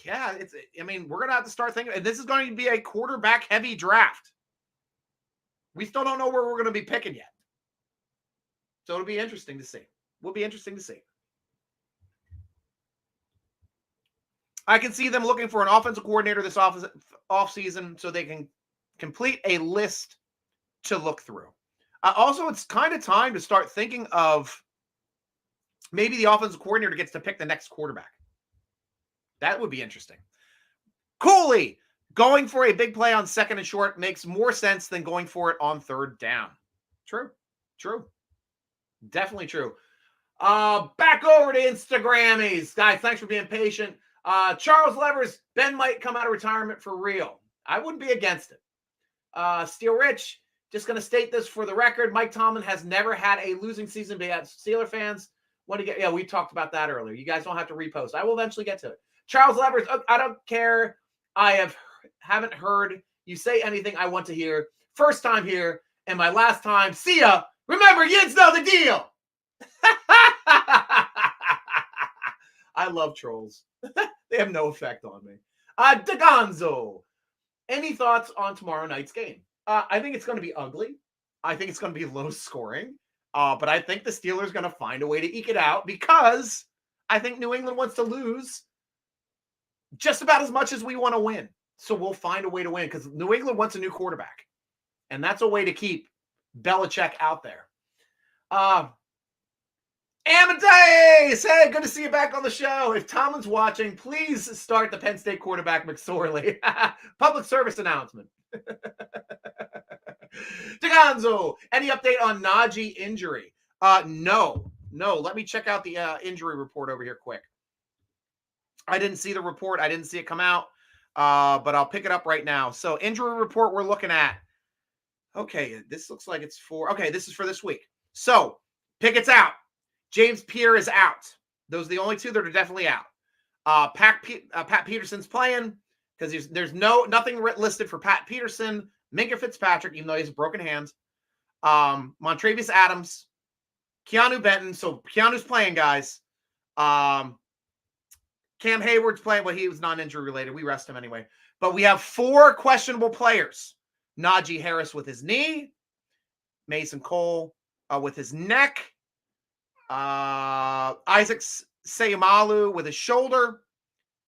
A: Yeah, we're going to have to start thinking. This is going to be a quarterback-heavy draft. We still don't know where we're going to be picking yet. So it'll be interesting to see. Will be interesting to see. I can see them looking for an offensive coordinator this offseason so they can complete a list to look through. Also, it's kind of time to start thinking of maybe the offensive coordinator gets to pick the next quarterback. That would be interesting. Cooley, going for a big play on second and short makes more sense than going for it on third down. True. Definitely true. Back over to Instagrammies. Guys, thanks for being patient. Charles Levers, Ben might come out of retirement for real. I wouldn't be against it. Steel Rich, just going to state this for the record. Mike Tomlin has never had a losing season, but Steeler fans want to get, we talked about that earlier. You guys don't have to repost. I will eventually get to it. Charles Levers, I don't care. I haven't heard you say anything I want to hear. First time here and my last time. See ya. Remember, yids know the deal. I love trolls. They have no effect on me. DeGonzo, any thoughts on tomorrow night's game? I think it's going to be ugly. I think it's going to be low scoring. But I think the Steelers are going to find a way to eke it out, because I think New England wants to lose just about as much as we want to win. So we'll find a way to win, because New England wants a new quarterback. And that's a way to keep Belichick out there. Amadeus, hey, good to see you back on the show. If Tomlin's watching, please start the Penn State quarterback McSorley. Public service announcement. DeGonzo, any update on Najee injury? No. Let me check out the injury report over here quick. I didn't see the report. I didn't see it come out, but I'll pick it up right now. So injury report we're looking at. Okay, this looks like it's this is for this week. So Pickett's out. James Pierre is out. Those are the only two that are definitely out. Pat Peterson's playing, because there's nothing listed for Pat Peterson. Minka Fitzpatrick, even though he has broken hands. Montravius Adams. Keanu Benton. So Keanu's playing, guys. Cam Hayward's playing. Well, he was non-injury related. We rest him anyway. But we have 4 questionable players. Najee Harris with his knee. Mason Cole with his neck. Isaac Seumalo with his shoulder.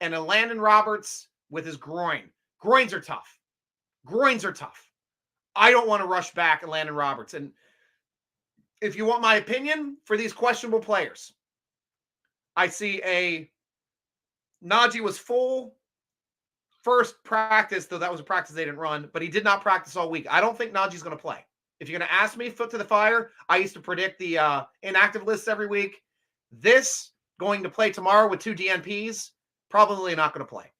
A: And Elandon Roberts with his groin. Groins are tough. I don't want to rush back Elandon Roberts. And if you want my opinion for these questionable players, I see Najee was full first practice, though that was a practice they didn't run, but he did not practice all week. I don't think Najee's going to play. If you're going to ask me, foot to the fire, I used to predict the inactive lists every week. This going to play tomorrow with 2 DNPs, probably not going to play.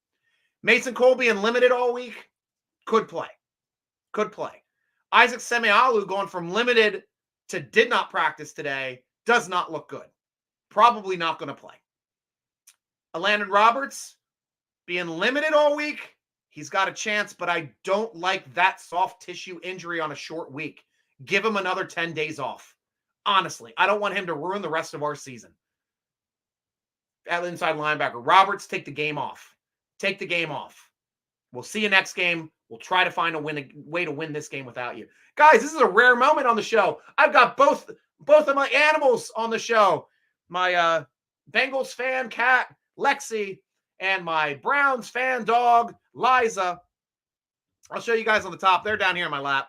A: Mason Cole being limited all week, could play. Isaac Seumalo going from limited to did not practice today, does not look good. Probably not going to play. Elandon Roberts being limited all week, he's got a chance, but I don't like that soft tissue injury on a short week. Give him another 10 days off. Honestly, I don't want him to ruin the rest of our season. At inside linebacker, Roberts, take the game off. We'll see you next game. We'll try to find a way to win this game without you. Guys, this is a rare moment on the show. I've got both of my animals on the show. My Bengals fan cat, Lexi, and my Browns fan dog, Liza. I'll show you guys on the top. They're down here in my lap.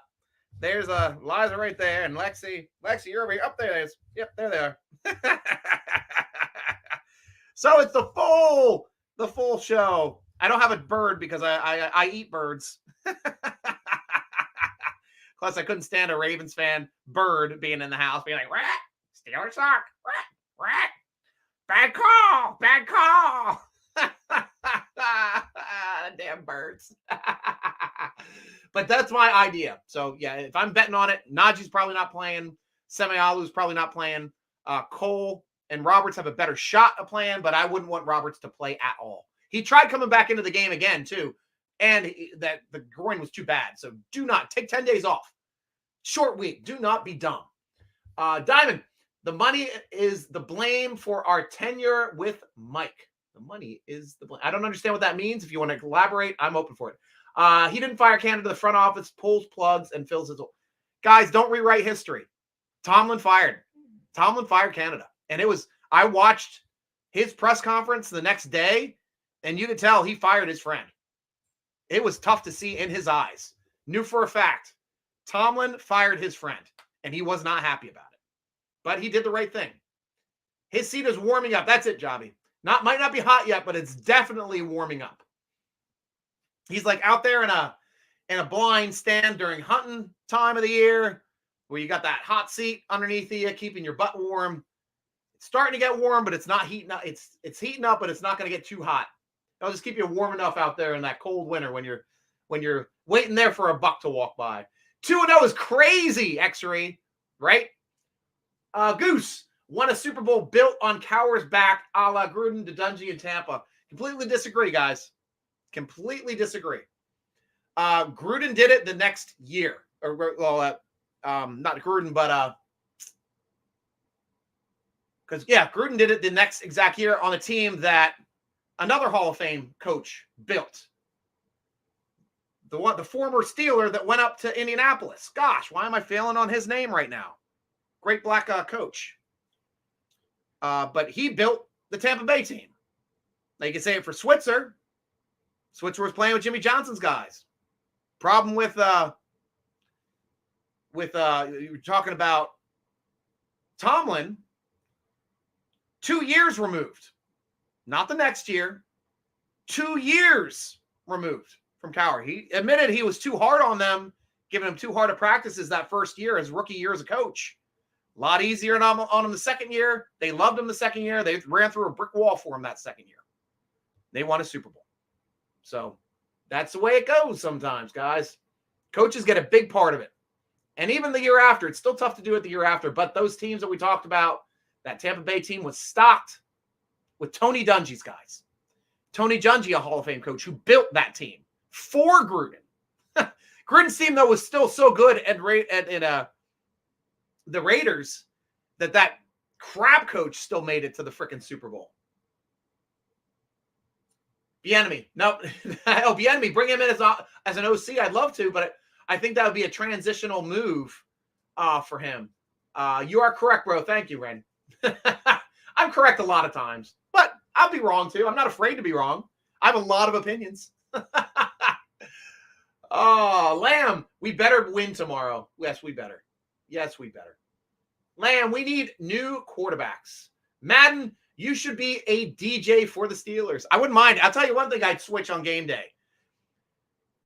A: There's Liza right there, and Lexi. Lexi, you're over here. Up there it is. Yep, there they are. So it's the full show. I don't have a bird because I eat birds. Plus, I couldn't stand a Ravens fan bird being in the house, being like, rat, Steelers suck, rat, bad call. Damn birds. But that's my idea. So, yeah, if I'm betting on it, Najee's probably not playing. Semialu's probably not playing. Cole and Roberts have a better shot of playing, but I wouldn't want Roberts to play at all. He tried coming back into the game again, too, and that the groin was too bad. So do not take 10 days off. Short week. Do not be dumb. Diamond, the money is the blame for our tenure with Mike. The money is the blame. I don't understand what that means. If you want to elaborate, I'm open for it. He didn't fire Canada. The front office pulls plugs and fills his. Guys, don't rewrite history. Tomlin fired Canada. And I watched his press conference the next day, and you could tell he fired his friend. It was tough to see in his eyes. Knew for a fact Tomlin fired his friend, and he was not happy about it. But he did the right thing. His seat is warming up. That's it, Jobby. Might not be hot yet, but it's definitely warming up. He's like out there in a blind stand during hunting time of the year, where you got that hot seat underneath you, keeping your butt warm. It's starting to get warm, but it's not heating up. It's heating up, but it's not going to get too hot. It'll just keep you warm enough out there in that cold winter when you're waiting there for a buck to walk by. 2-0 is crazy, X-Ray, right? Goose won a Super Bowl built on Cowher's back, a la Gruden to Dungy in Tampa. Completely disagree, guys. Completely disagree. Gruden did it the next year. Not Gruden, but Gruden did it the next exact year on a team that another Hall of Fame coach built. The former Steeler that went up to Indianapolis. Gosh, why am I failing on his name right now? Great black coach. But he built the Tampa Bay team. Now you can say it for Switzer. Switzer was playing with Jimmy Johnson's guys. Problem with you were talking about Tomlin, 2 years removed. Not the next year. 2 years removed from Cowher. He admitted he was too hard on them, giving them too hard of practices that first year, his rookie year as a coach. A lot easier on him the second year. They loved him the second year. They ran through a brick wall for him that second year. They won a Super Bowl. So that's the way it goes sometimes, guys. Coaches get a big part of it. And even the year after, it's still tough to do it the year after. But those teams that we talked about, that Tampa Bay team was stocked with Tony Dungy's guys. Tony Dungy, a Hall of Fame coach who built that team for Gruden. Gruden's team, though, was still so good at the Raiders that crap coach still made it to the freaking Super Bowl. Bieniemy. No, Bieniemy, bring him in as an OC. I'd love to, but I think that would be a transitional move for him. You are correct, bro. Thank you, Ren. I'm correct a lot of times, but I'll be wrong too. I'm not afraid to be wrong. I have a lot of opinions. Oh, Lamb, we better win tomorrow. Yes, we better. Yes, we better. Lamb, we need new quarterbacks. Madden, you should be a DJ for the Steelers. I wouldn't mind. I'll tell you one thing I'd switch on game day.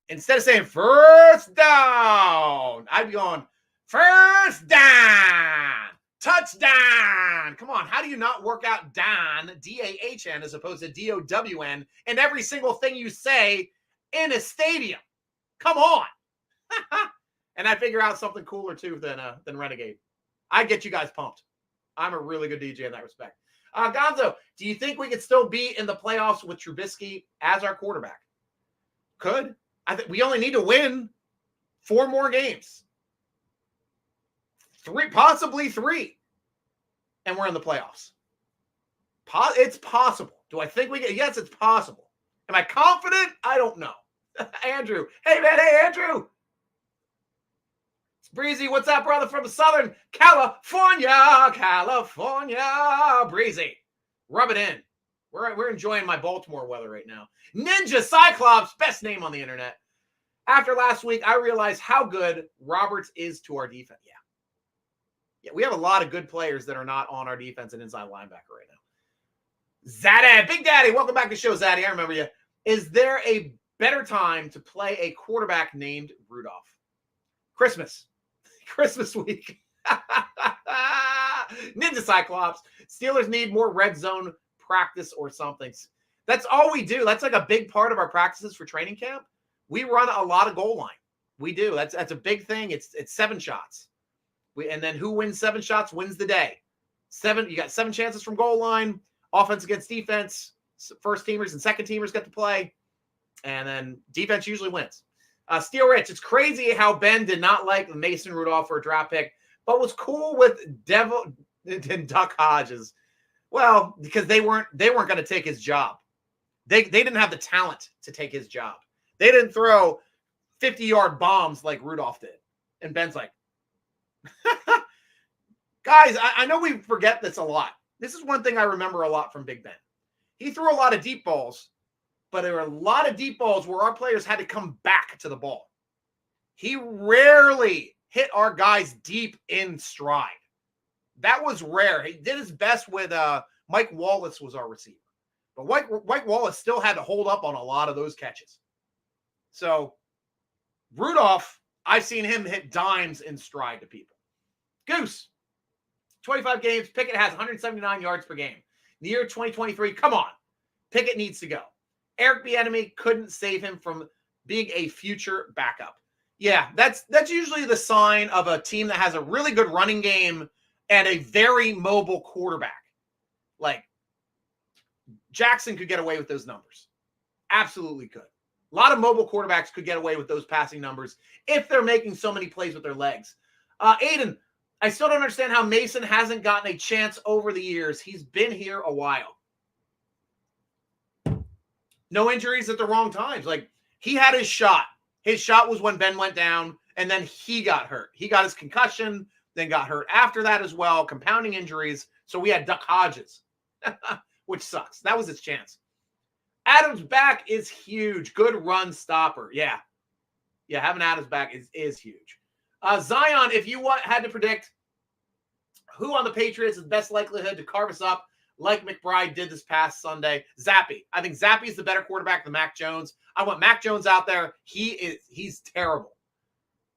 A: Instead of saying first down, I'd be going first down, touchdown. Come on. How do you not work out Don, D-A-H-N, as opposed to D-O-W-N, in every single thing you say in a stadium? Come on. And I figure out something cooler, too, than Renegade. I get you guys pumped. I'm a really good DJ in that respect. Gonzo, do you think we could still be in the playoffs with Trubisky as our quarterback? Could. I think we only need to win 4 more games. 3, possibly 3. And we're in the playoffs. It's possible. Do I think we can? Yes, it's possible. Am I confident? I don't know. Andrew. Hey, man. Hey, Andrew. It's Breezy. What's up, brother, from Southern California? Breezy. Rub it in. We're enjoying my Baltimore weather right now. Ninja Cyclops, best name on the internet. After last week, I realized how good Roberts is to our defense. Yeah, we have a lot of good players that are not on our defense and inside linebacker right now. Zaddy, Big Daddy, welcome back to the show, Zaddy. I remember you. Is there a better time to play a quarterback named Rudolph? Christmas. Christmas week. Ninja Cyclops. Steelers need more red zone practice or something. That's all we do. That's like a big part of our practices for training camp. We run a lot of goal line. We do. That's a big thing. It's 7 shots. And then who wins 7 shots wins the day. You got 7 chances from goal line. Offense against defense. First teamers and second teamers get to play. And then defense usually wins. Steel Rich, it's crazy how Ben did not like Mason Rudolph for a draft pick, but was cool with Devil and Duck Hodges. Well, because they weren't going to take his job. They didn't have the talent to take his job. They didn't throw 50-yard bombs like Rudolph did. And Ben's like, guys, I know we forget this a lot. This is one thing I remember a lot from Big Ben. He threw a lot of deep balls, but there were a lot of deep balls where our players had to come back to the ball. He rarely hit our guys deep in stride. That was rare. He did his best with Mike Wallace was our receiver. But Mike Wallace still had to hold up on a lot of those catches. So Rudolph, I've seen him hit dimes in stride to people. Goose, 25 games. Pickett has 179 yards per game. In the year 2023, come on. Pickett needs to go. Eric Bieniemy couldn't save him from being a future backup. Yeah, that's usually the sign of a team that has a really good running game and a very mobile quarterback. Like, Jackson could get away with those numbers. Absolutely could. A lot of mobile quarterbacks could get away with those passing numbers if they're making so many plays with their legs. Aiden, I still don't understand how Mason hasn't gotten a chance over the years. He's been here a while. No injuries at the wrong times. Like, he had his shot. His shot was when Ben went down, and then he got hurt. He got his concussion, then got hurt after that as well, compounding injuries. So we had Duck Hodges, which sucks. That was his chance. Adams back is huge. Good run stopper. Yeah. Yeah, having Adams back is huge. Zion, if you had to predict who on the Patriots is best likelihood to carve us up like McBride did this past Sunday, Zappy. I think Zappy is the better quarterback than Mac Jones. I want Mac Jones out there. He's terrible.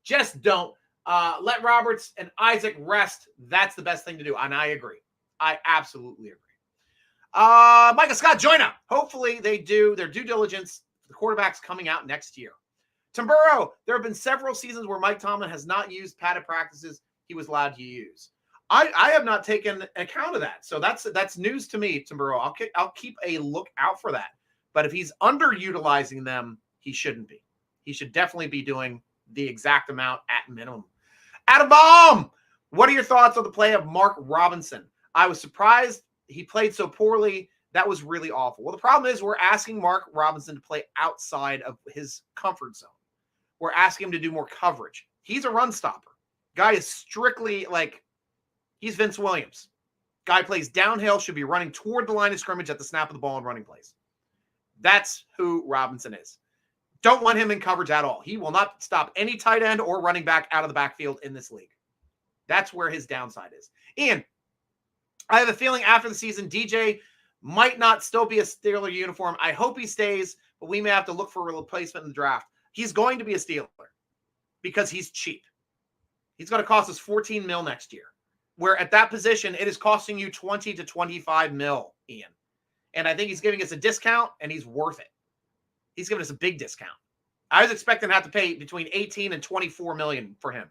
A: Just don't. Let Roberts and Isaac rest. That's the best thing to do. And I agree. I absolutely agree. Micah Scott, join up. Hopefully they do their due diligence for the quarterbacks coming out next year. Tamburo, there have been several seasons where Mike Tomlin has not used padded practices he was allowed to use. I have not taken account of that. So that's news to me, Tamburo. I'll keep a look out for that. But if he's underutilizing them, he shouldn't be. He should definitely be doing the exact amount at minimum. Adam Baum, what are your thoughts on the play of Mark Robinson? I was surprised he played so poorly. That was really awful. Well, the problem is we're asking Mark Robinson to play outside of his comfort zone. We're asking him to do more coverage. He's a run stopper. Guy is strictly like, he's Vince Williams. Guy plays downhill, should be running toward the line of scrimmage at the snap of the ball and running plays. That's who Robinson is. Don't want him in coverage at all. He will not stop any tight end or running back out of the backfield in this league. That's where his downside is. Ian, I have a feeling after the season, DJ might not still be a Steeler uniform. I hope he stays, but we may have to look for a replacement in the draft. He's going to be a Steeler because he's cheap. He's going to cost us $14 million next year, where at that position, it is costing you $20 to $25 million, Ian. And I think he's giving us a discount, and he's worth it. He's giving us a big discount. I was expecting to have to pay between $18 and $24 million for him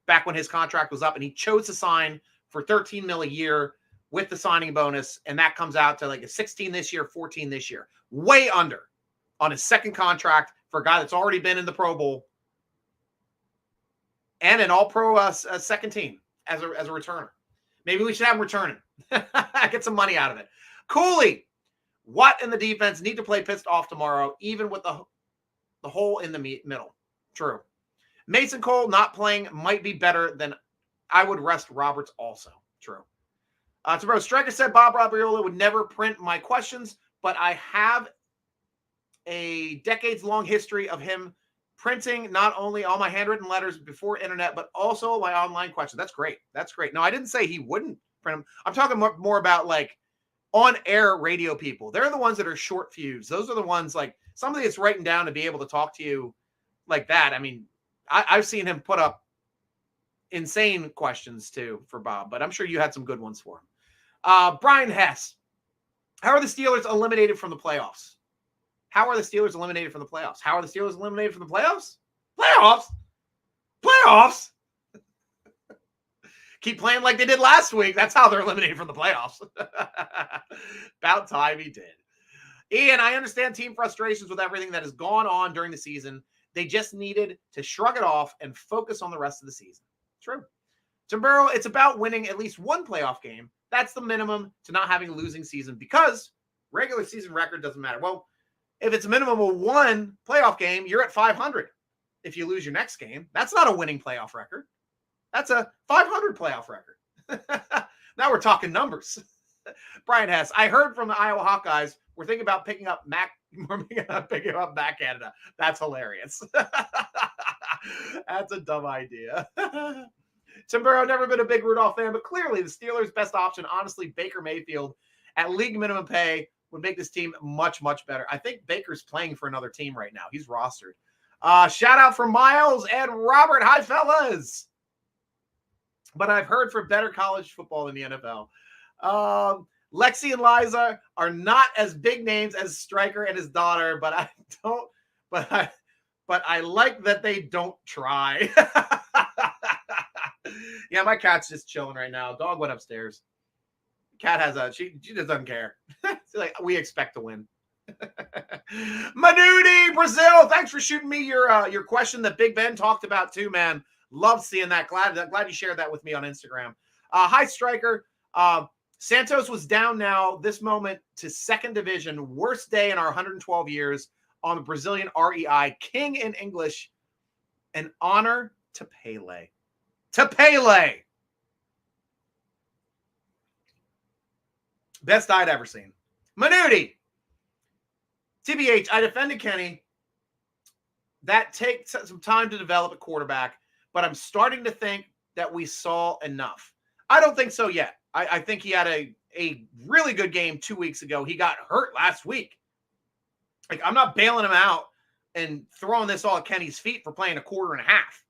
A: back when his contract was up, and he chose to sign for $13 million a year with the signing bonus, and that comes out to like a 16 this year, 14 this year. Way under on his second contract for a guy that's already been in the Pro Bowl and an all-pro second team as a returner. Maybe we should have him returning. Get some money out of it. Cooley, Watt and the defense need to play pissed off tomorrow, even with the hole in the middle. True. Mason Cole not playing might be better than I would rest Roberts also. True. Bro, Stryker said Bob Robriola would never print my questions, but I have a decades-long history of him printing not only all my handwritten letters before internet, but also my online questions. That's great. That's great. No, I didn't say he wouldn't print them. I'm talking more about like on-air radio people. They're the ones that are short fuse. Those are the ones like somebody that's writing down to be able to talk to you like that. I mean, I've seen him put up insane questions too for Bob, but I'm sure you had some good ones for him. Brian Hess, how are the Steelers eliminated from the playoffs? How are the Steelers eliminated from the playoffs? How are the Steelers eliminated from the playoffs? Playoffs? Keep playing like they did last week. That's how they're eliminated from the playoffs. About time he did. Ian, I understand team frustrations with everything that has gone on during the season. They just needed to shrug it off and focus on the rest of the season. True. Tim Burrow, it's about winning at least one playoff game. That's the minimum to not having a losing season because regular season record doesn't matter. Well, if it's a minimum of one playoff game, you're at 500. If you lose your next game, that's not a winning playoff record. That's a 500 playoff record. Now we're talking numbers. Brian Hess, I heard from the Iowa Hawkeyes, we're thinking about picking up Matt Canada. That's hilarious. That's a dumb idea. Tim Burrow, never been a big Rudolph fan, but clearly the Steelers' best option, honestly, Baker Mayfield at league minimum pay would make this team much, much better. I think Baker's playing for another team right now. He's rostered. Shout out for Miles and Robert. Hi, fellas. But I've heard for better college football in the NFL. Lexi and Liza are not as big names as Stryker and his daughter, but I like that they don't try. Yeah, my cat's just chilling right now. Dog went upstairs. Cat has she just doesn't care. She's like, we expect to win. Manudi, Brazil, thanks for shooting me your question that Big Ben talked about too, man. Love seeing that. Glad you shared that with me on Instagram. Hi, Stryker. Santos was down now this moment to second division. Worst day in our 112 years on the Brazilian REI. King in English. An honor to Pele. To Pele. Best I'd ever seen. Manudi. TBH, I defended Kenny. That takes some time to develop a quarterback, but I'm starting to think that we saw enough. I don't think so yet. I think he had a really good game 2 weeks ago. He got hurt last week. Like, I'm not bailing him out and throwing this all at Kenny's feet for playing a quarter and a half.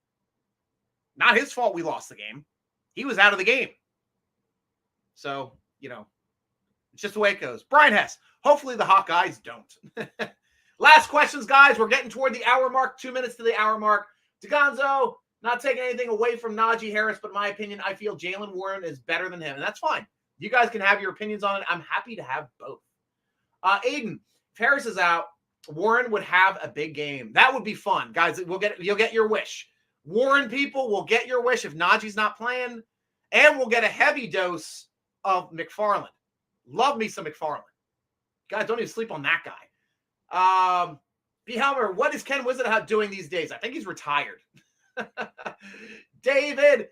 A: Not his fault we lost the game. He was out of the game. So, it's just the way it goes. Brian Hess, hopefully the Hawkeyes don't. Last questions, guys. We're getting toward the hour mark. 2 minutes to the hour mark. DeGonzo, not taking anything away from Najee Harris, but in my opinion, I feel Jalen Warren is better than him, and that's fine. You guys can have your opinions on it. I'm happy to have both. Aiden, if Harris is out, Warren would have a big game. That would be fun. Guys, you'll get your wish. Warren people will get your wish if Najee's not playing, and we'll get a heavy dose of McFarland. Love me some McFarland. Guys, don't even sleep on that guy. B. Helmer, what is Ken Whisenhunt doing these days? I think he's retired. David,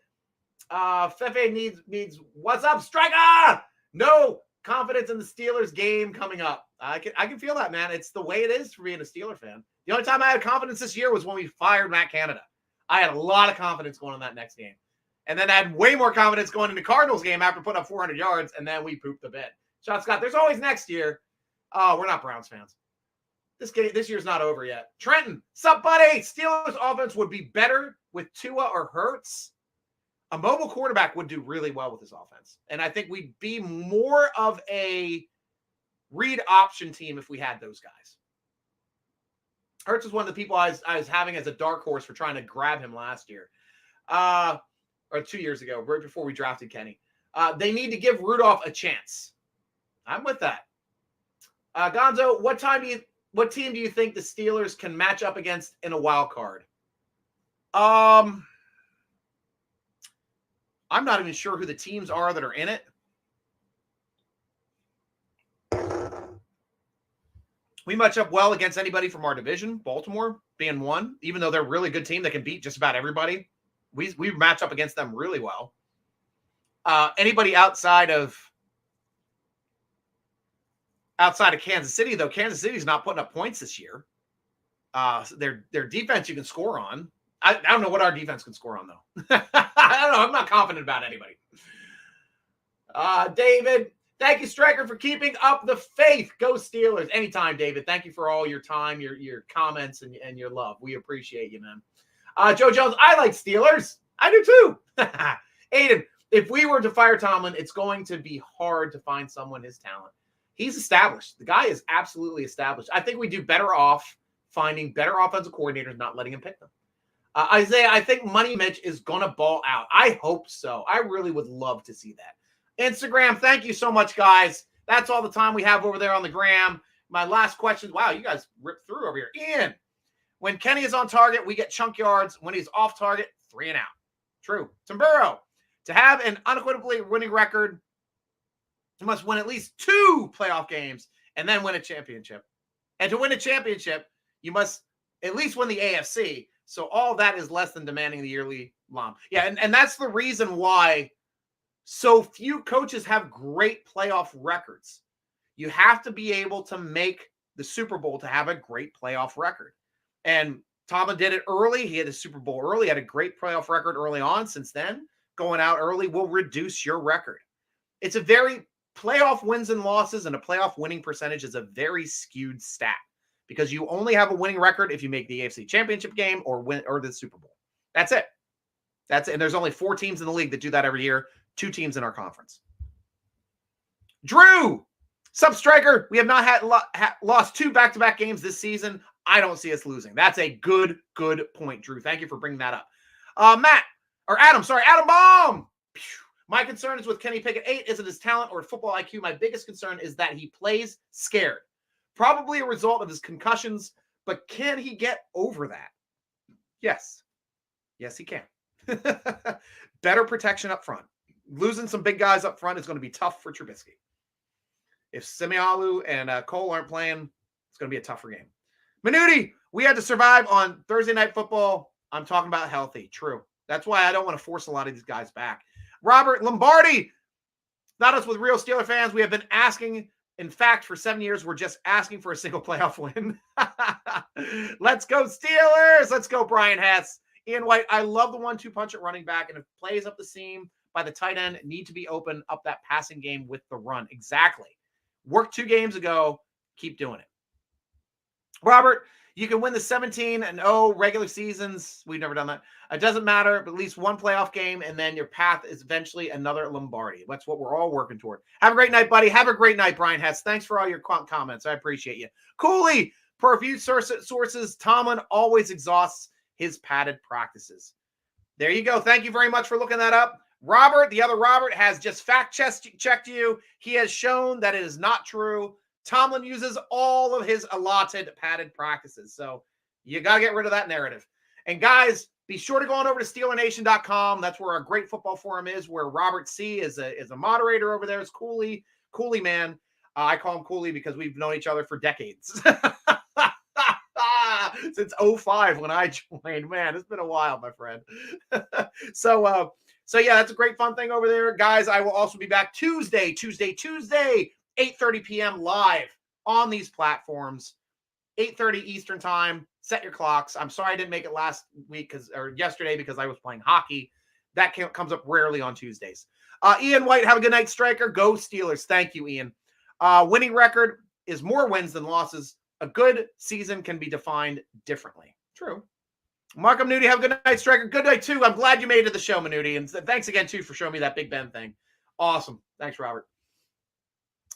A: Fefe needs what's up, Stryker? No confidence in the Steelers game coming up. I can feel that, man. It's the way it is for being a Steeler fan. The only time I had confidence this year was when we fired Matt Canada. I had a lot of confidence going on that next game. And then I had way more confidence going into Cardinals game after putting up 400 yards, and then we pooped the bed. Sean Scott, there's always next year. Oh, we're not Browns fans. This year's not over yet. Trenton, sup, buddy? Steelers offense would be better with Tua or Hurts. A mobile quarterback would do really well with this offense. And I think we'd be more of a read option team if we had those guys. Hurts was one of the people I was having as a dark horse for trying to grab him last year. Or 2 years ago, right before we drafted Kenny. They need to give Rudolph a chance. I'm with that. Gonzo, what team do you think the Steelers can match up against in a wild card? I'm not even sure who the teams are that are in it. We match up well against anybody from our division, Baltimore being one, even though they're a really good team that can beat just about everybody. We match up against them really well. Anybody outside of Kansas City, though, Kansas City's not putting up points this year. Their defense you can score on. I don't know what our defense can score on, though. I don't know. I'm not confident about anybody. David, Thank you, Stryker, for keeping up the faith. Go Steelers. Anytime, David. Thank you for all your time, your comments, and your love. We appreciate you, man. Joe Jones, I like Steelers. I do too. Aiden, if we were to fire Tomlin, it's going to be hard to find someone his talent. He's established. The guy is absolutely established. I think we do better off finding better offensive coordinators, not letting him pick them. Isaiah, I think Money Mitch is going to ball out. I hope so. I really would love to see that. Instagram, thank you so much, guys. That's all the time we have over there on the gram. My last question. Wow, you guys ripped through over here. Ian, when Kenny is on target, we get chunk yards. When he's off target, 3 and out. True. Timburo, to have an unequivocally winning record, you must win at least 2 playoff games and then win a championship. And to win a championship, you must at least win the AFC. So all that is less than demanding the yearly LOM. Yeah, and that's the reason why so few coaches have great playoff records. You have to be able to make the Super Bowl to have a great playoff record. And Tomlin did it early. He had a Super Bowl early, had a great playoff record early on. Since then, going out early will reduce your record. It's a very playoff wins and losses, and a playoff winning percentage is a very skewed stat because you only have a winning record if you make the AFC Championship game or win or the Super Bowl. That's it. That's it. And there's only 4 teams in the league that do that every year. 2 teams in our conference. Drew, sub Stryker. We have not lost 2 back-to-back games this season. I don't see us losing. That's a good point, Drew. Thank you for bringing that up. Adam Baum. My concern is with Kenny Pickett. 8 isn't his talent or football IQ. My biggest concern is that he plays scared. Probably a result of his concussions, but can he get over that? Yes. Yes, he can. Better protection up front. Losing some big guys up front is going to be tough for Trubisky. If Semialu and Cole aren't playing, it's going to be a tougher game. Minuti, we had to survive on Thursday Night Football. I'm talking about healthy. True. That's why I don't want to force a lot of these guys back. Robert Lombardi, not us with real Steeler fans. We have been asking, in fact, for 7 years, we're just asking for a single playoff win. Let's go Steelers. Let's go Brian Hess. Ian White, I love the 1-2 punch at running back, and if plays up the seam by the tight end need to be open up that passing game with the run. Exactly. Worked 2 games ago. Keep doing it. Robert, you can win the 17-0 regular seasons. We've never done that. It doesn't matter, but at least 1 playoff game, and then your path is eventually another Lombardi. That's what we're all working toward. Have a great night, buddy. Have a great night, Brian Hess. Thanks for all your comments. I appreciate you. Cooley, per a few sources, Tomlin always exhausts his padded practices. There you go. Thank you very much for looking that up. Robert, the other Robert, has just fact-checked you. He has shown that it is not true. Tomlin uses all of his allotted padded practices. So you got to get rid of that narrative. And guys, be sure to go on over to SteelerNation.com. That's where our great football forum is, where Robert C. is a moderator over there. It's Cooley man. I call him Cooley because we've known each other for decades. Since 2005 when I joined. Man, it's been a while, my friend. So yeah, that's a great fun thing over there. Guys, I will also be back Tuesday, 8:30 p.m. live on these platforms. 8:30 Eastern time. Set your clocks. I'm sorry I didn't make it last week or yesterday because I was playing hockey. That comes up rarely on Tuesdays. Ian White, have a good night, Stryker. Go Steelers. Thank you, Ian. Winning record is more wins than losses. A good season can be defined differently. True. Markham Nudie, have a good night, Stryker. Good night, too. I'm glad you made it to the show, Minuti. And thanks again, too, for showing me that Big Ben thing. Awesome. Thanks, Robert.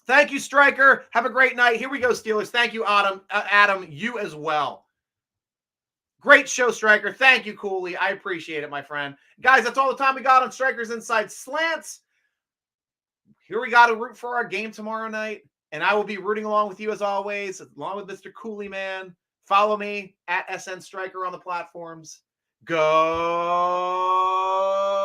A: Thank you, Stryker. Have a great night. Here we go, Steelers. Thank you, Adam. You as well. Great show, Stryker. Thank you, Cooley. I appreciate it, my friend. Guys, that's all the time we got on Stryker's Inside Slants. Here we got to root for our game tomorrow night. And I will be rooting along with you as always, along with Mr. Cooley Man. Follow me at SN Stryker on the platforms. Go